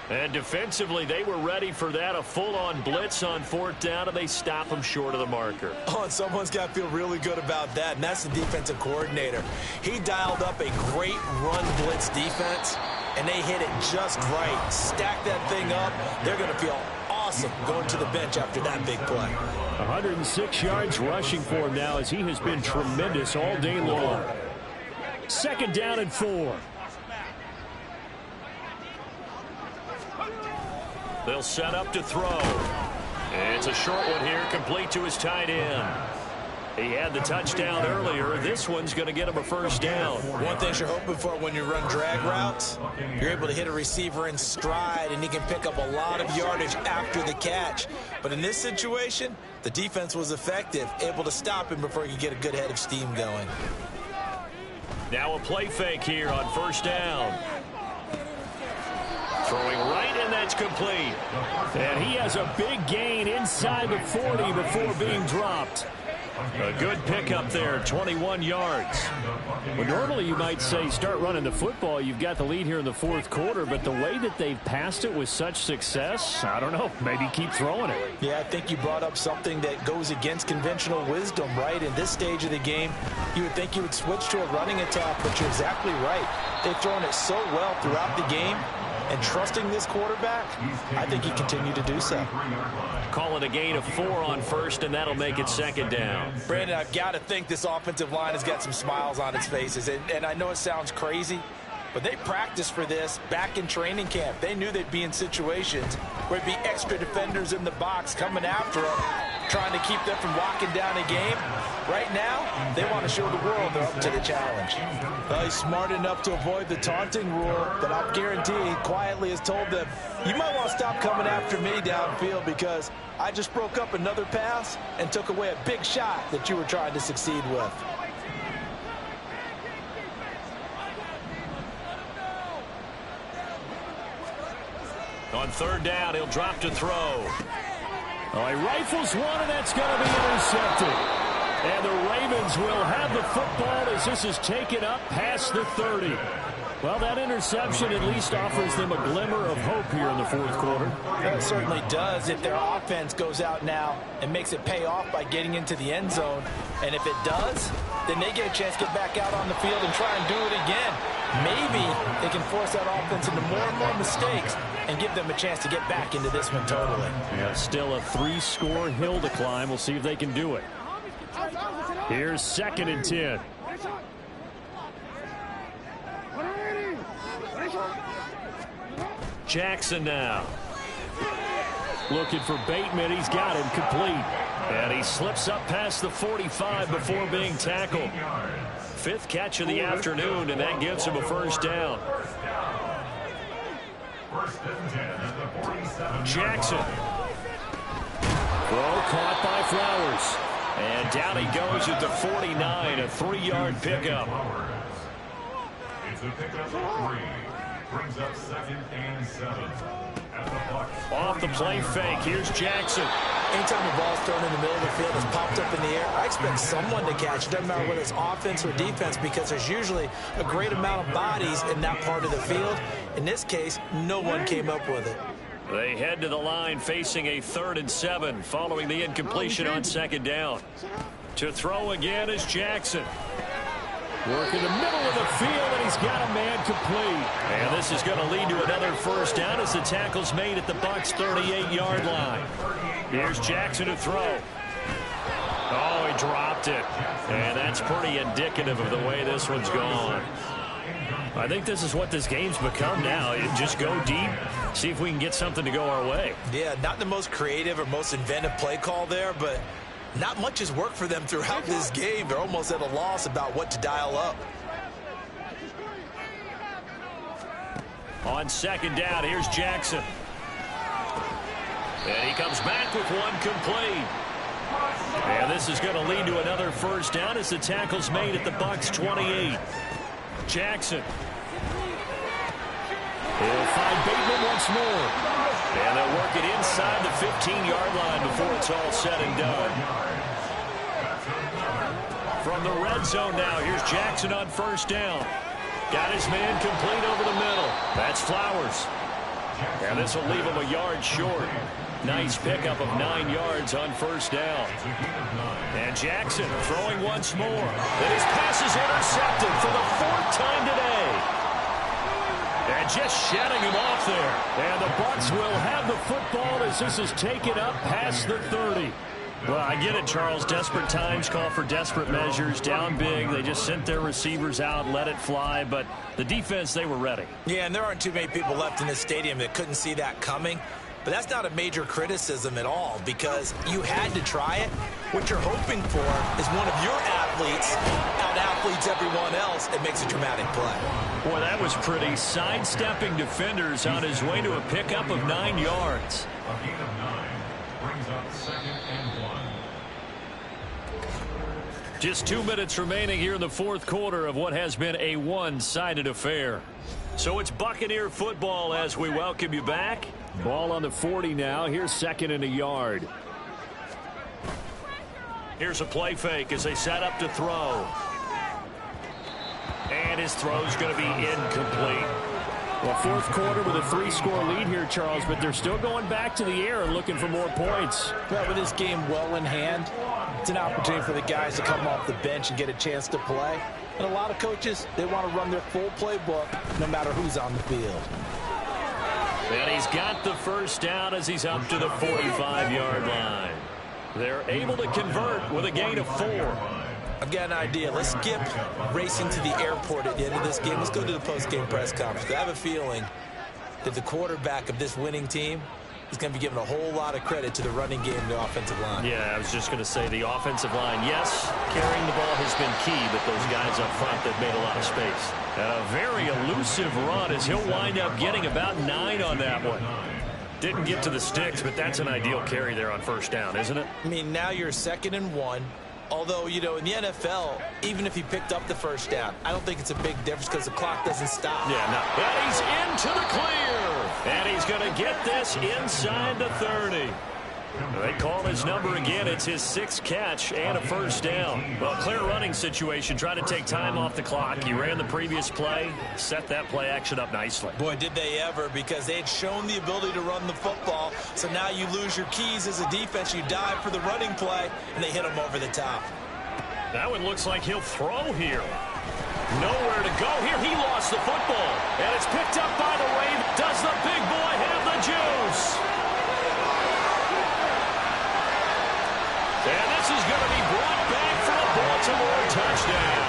[SPEAKER 3] And defensively, they were ready for that, a full-on blitz on 4th down, and they stop him short of the marker.
[SPEAKER 4] Oh, and someone's got to feel really good about that, and that's the defensive coordinator. He dialed up a great run blitz defense, and they hit it just right. Stack that thing up. They're going to feel awesome going to the bench after that big play.
[SPEAKER 6] 106 yards rushing for him now as he has been tremendous all day long. 2nd down and 4.
[SPEAKER 3] They'll set up to throw. It's a short one here, complete to his tight end. He had the touchdown earlier. This one's going to get him a first down.
[SPEAKER 4] One thing you're hoping for when you run drag routes, you're able to hit a receiver in stride, and he can pick up a lot of yardage after the catch. But in this situation, the defense was effective, able to stop him before he could get a good head of steam going.
[SPEAKER 3] Now a play fake here on 1st down. Throwing right, and that's complete.
[SPEAKER 6] And he has a big gain inside the 40 before being dropped.
[SPEAKER 3] A good pickup there, 21 yards.
[SPEAKER 6] Well, normally you might say start running the football. You've got the lead here in the 4th quarter, but the way that they've passed it with such success, I don't know, maybe keep throwing it.
[SPEAKER 4] Yeah, I think you brought up something that goes against conventional wisdom, right? In this stage of the game, you would think you would switch to a running attack, but you're exactly right. They've thrown it so well throughout the game, and trusting this quarterback, I think he continued to do so.
[SPEAKER 3] Call it a gain of 4 on 1st, and that'll make it 2nd down.
[SPEAKER 4] Brandon, I've got to think this offensive line has got some smiles on its faces. And I know it sounds crazy, but they practiced for this back in training camp. They knew they'd be in situations where it'd be extra defenders in the box coming after them, trying to keep them from locking down a game. Right now, they want to show the world they're up to the challenge. Well, he's smart enough to avoid the taunting rule, but I'll guarantee he quietly has told them, you might want to stop coming after me downfield because I just broke up another pass and took away a big shot that you were trying to succeed with.
[SPEAKER 3] On 3rd down, he'll drop to throw.
[SPEAKER 6] Oh, he rifles one, and that's going to be intercepted. And the Ravens will have the football as this is taken up past the 30.
[SPEAKER 3] Well, that interception at least offers them a glimmer of hope here in the fourth quarter.
[SPEAKER 4] It certainly does if their offense goes out now and makes it pay off by getting into the end zone. And if it does, then they get a chance to get back out on the field and try and do it again. Maybe they can force that offense into more and more mistakes and give them a chance to get back into this one totally.
[SPEAKER 3] Yeah, still a 3-score hill to climb. We'll see if they can do it. Here's 2nd and 10. Jackson now. Looking for Bateman. He's got him complete. And he slips up past the 45 before being tackled. 5th catch of the afternoon, and that gives him a first down. Jackson. Throw caught by Flowers. And down he goes at the 49, a 3-yard pickup.
[SPEAKER 7] It's a pickup of 3. Brings up 2nd and 7 at the Bucks.
[SPEAKER 3] Off the play fake. Here's Jackson.
[SPEAKER 4] Anytime the ball's thrown in the middle of the field, it's popped up in the air, I expect someone to catch it. Doesn't matter whether it's offense or defense, because there's usually a great amount of bodies in that part of the field. In this case, no one came up with it.
[SPEAKER 3] They head to the line facing a 3rd and 7 following the incompletion on 2nd down. To throw again is Jackson. Work in the middle of the field, and he's got a man complete. And this is going to lead to another first down as the tackle's made at the Bucs' 38-yard line. Here's Jackson to throw. Oh, he dropped it. And that's pretty indicative of the way this one's gone. I think this is what this game's become now. You just go deep, see if we can get something to go our way.
[SPEAKER 4] Yeah, not the most creative or most inventive play call there, but not much has worked for them throughout this game. They're almost at a loss about what to dial up.
[SPEAKER 3] On 2nd down, here's Jackson. And he comes back with one complete. And this is going to lead to another first down as the tackle's made at the Bucs' 28. Jackson. He'll find Bateman once more. And they'll work it inside the 15-yard line before it's all said and done. From the red zone now, here's Jackson on first down. Got his man complete over the middle. That's Flowers. And this will leave him a yard short. Nice pickup of 9 yards on first down. And Jackson throwing once more. And his pass is intercepted for the 4th time today. And just shutting him off there. And the Bucs will have the football as this is taken up past the 30. Well, I get it, Charles. Desperate times call for desperate measures. Down big. They just sent their receivers out, let it fly. But the defense, they were ready.
[SPEAKER 4] Yeah, and there aren't too many people left in this stadium that couldn't see that coming. But that's not a major criticism at all, because you had to try it. What you're hoping for is one of your athletes out-athletes everyone else and makes a dramatic play.
[SPEAKER 3] Boy, that was pretty. Sidestepping defenders on his way to a pickup of 9 yards.
[SPEAKER 7] A gain of 9 brings up 2nd and 1.
[SPEAKER 3] Just 2 minutes remaining here in the fourth quarter of what has been a one-sided affair. So it's Buccaneer football as we welcome you back. Ball on the 40 now. Here's 2nd and a yard. Here's a play fake as they set up to throw. And his throw's going to be incomplete. Well, fourth quarter with a 3-score lead here, Charles, but they're still going back to the air and looking for more points.
[SPEAKER 4] Well, with this game well in hand, it's an opportunity for the guys to come off the bench and get a chance to play. And a lot of coaches, they want to run their full playbook no matter who's on the field.
[SPEAKER 3] And he's got the first down as he's up to the 45-yard line. They're able to convert with a gain of 4.
[SPEAKER 4] I've got an idea. Let's skip racing to the airport at the end of this game. Let's go to the post-game press conference. I have a feeling that the quarterback of this winning team is going to be given a whole lot of credit to the running game and the offensive line.
[SPEAKER 3] Yeah, I was just going to say the offensive line, yes, carrying the ball has been key, but those guys up front, they've made a lot of space. And a very elusive run as he'll wind up getting about 9 on that one. Didn't get to the sticks, but that's an ideal carry there on first down, isn't it?
[SPEAKER 4] I mean, now you're 2nd and 1. Although, you know, in the NFL, even if he picked up the first down, I don't think it's a big difference because the clock doesn't stop.
[SPEAKER 3] Yeah, no. And he's into the clear. And he's going to get this inside the 30. They call his number again. It's his 6th catch and a first down. Well, clear running situation. Try to take time off the clock. He ran the previous play, set that play action up nicely.
[SPEAKER 4] Boy, did they ever, because they had shown the ability to run the football. So now you lose your keys as a defense. You dive for the running play, and they hit him over the top.
[SPEAKER 3] That one looks like he'll throw here. Nowhere to go here. He lost the football. And it's picked up by the Ravens. Does the big boy have the juice? And this is going to be brought back for a Baltimore touchdown.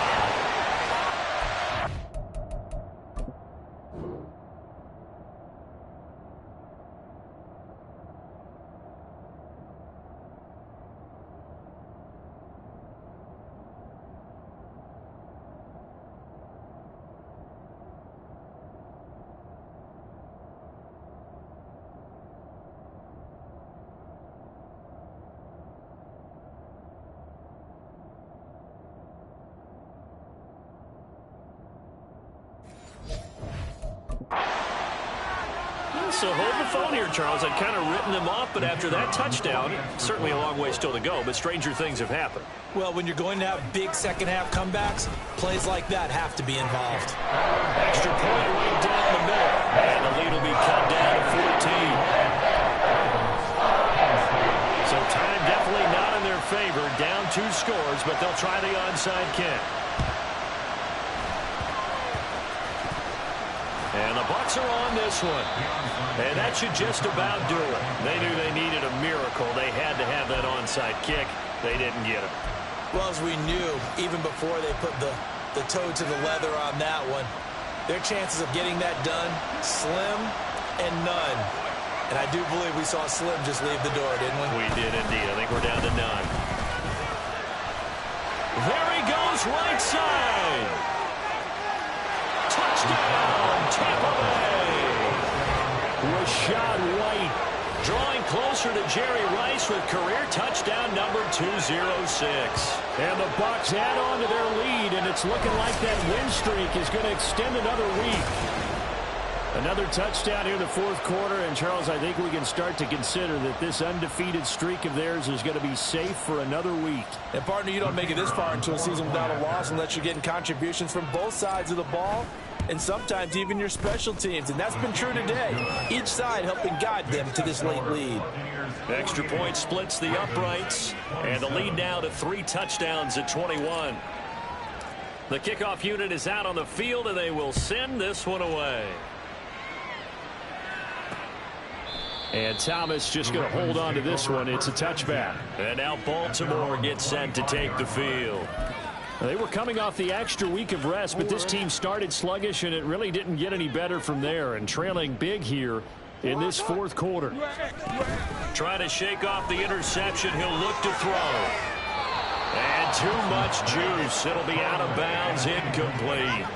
[SPEAKER 3] So hold the phone here, Charles. I'd kind of written them off, but after that touchdown, certainly a long way still to go, but stranger things have happened.
[SPEAKER 4] Well, when you're going to have big second-half comebacks, plays like that have to be involved.
[SPEAKER 3] Extra point right down the middle, and the lead will be cut down to 14. So time definitely not in their favor. Down 2 scores, but they'll try the onside kick. And the Bucs are on this one. And that should just about do it. They knew they needed a miracle. They had to have that onside kick. They didn't get it.
[SPEAKER 4] Well, as we knew, even before they put the toe to the leather on that one, their chances of getting that done, slim and none. And I do believe we saw Slim just leave the door, didn't we?
[SPEAKER 3] We did indeed. I think we're down to none. There he goes, right side. Touchdown, Tampa Bay. Rachaad White drawing closer to Jerry Rice with career touchdown number 206.
[SPEAKER 6] And the Bucs add on to their lead, and it's looking like that win streak is going to extend another week. Another touchdown here in the 4th quarter, and Charles, I think we can start to consider that this undefeated streak of theirs is going to be safe for another week.
[SPEAKER 5] And partner, you don't make it this far into a season without a loss unless you're getting contributions from both sides of the ball, and sometimes even your special teams, and that's been true today. Each side helping guide them to this late lead.
[SPEAKER 3] Extra point splits the uprights, and the lead now to 3 touchdowns at 21. The kickoff unit is out on the field, and they will send this one away.
[SPEAKER 6] And Thomas just going to hold on to this one. It's a touchback.
[SPEAKER 3] And now Baltimore gets set to take the field.
[SPEAKER 6] They were coming off the extra week of rest, but this team started sluggish, and it really didn't get any better from there. And trailing big here in this 4th quarter.
[SPEAKER 3] Trying to shake off the interception. He'll look to throw. And too much juice. It'll be out of bounds, incomplete.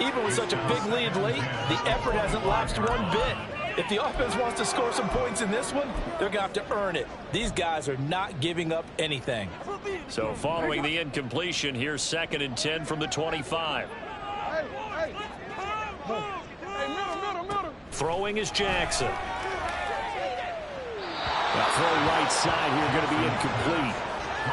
[SPEAKER 5] Even with such a big lead late, the effort hasn't lapsed one bit. If the offense wants to score some points in this one, they're going to have to earn it. These guys are not giving up anything.
[SPEAKER 3] So following the incompletion, here's 2nd and 10 from the 25. Throwing is Jackson.
[SPEAKER 6] That throw right side here going to be incomplete.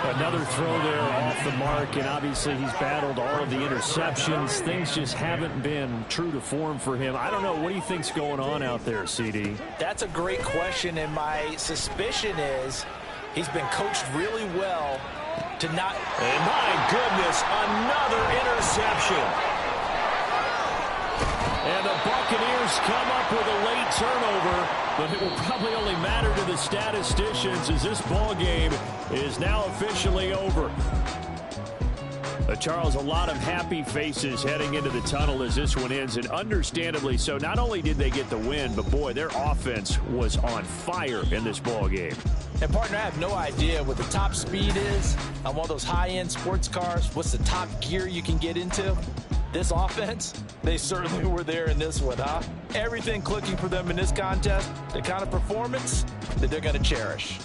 [SPEAKER 6] Another throw there off the mark, and obviously he's battled all of the interceptions. Things just haven't been true to form for him. I don't know. What do you think's going on out there, CD?
[SPEAKER 4] That's a great question, and my suspicion is he's been coached really well to not...
[SPEAKER 3] And my goodness, another interception.
[SPEAKER 6] And the Buccaneers come up with a late turnover, but it will probably only matter to the statisticians as this ball game is now officially over. Charles, a lot of happy faces heading into the tunnel as this one ends, and understandably so. Not only did they get the win, but boy, their offense was on fire in this ball game.
[SPEAKER 4] And partner, I have no idea what the top speed is on one of those high-end sports cars. What's the top gear you can get into? This offense, they certainly were there in this one, huh? Everything clicking for them in this contest, the kind of performance that they're going to cherish.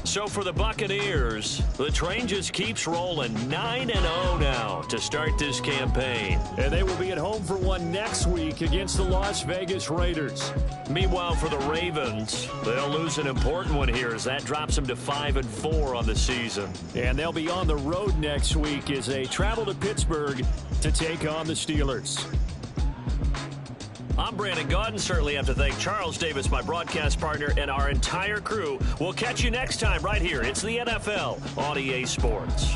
[SPEAKER 3] So for the Buccaneers, the train just keeps rolling. 9-0 now to start this campaign.
[SPEAKER 6] And they will be at home for one next week against the Las Vegas Raiders.
[SPEAKER 3] Meanwhile, for the Ravens, they'll lose an important one here as that drops them to 5-4 on the season.
[SPEAKER 6] And they'll be on the road next week as they travel to Pittsburgh to take on the Steelers.
[SPEAKER 3] I'm Brandon Gaudin. Certainly have to thank Charles Davis, my broadcast partner, and our entire crew. We'll catch you next time right here. It's the NFL on EA Sports.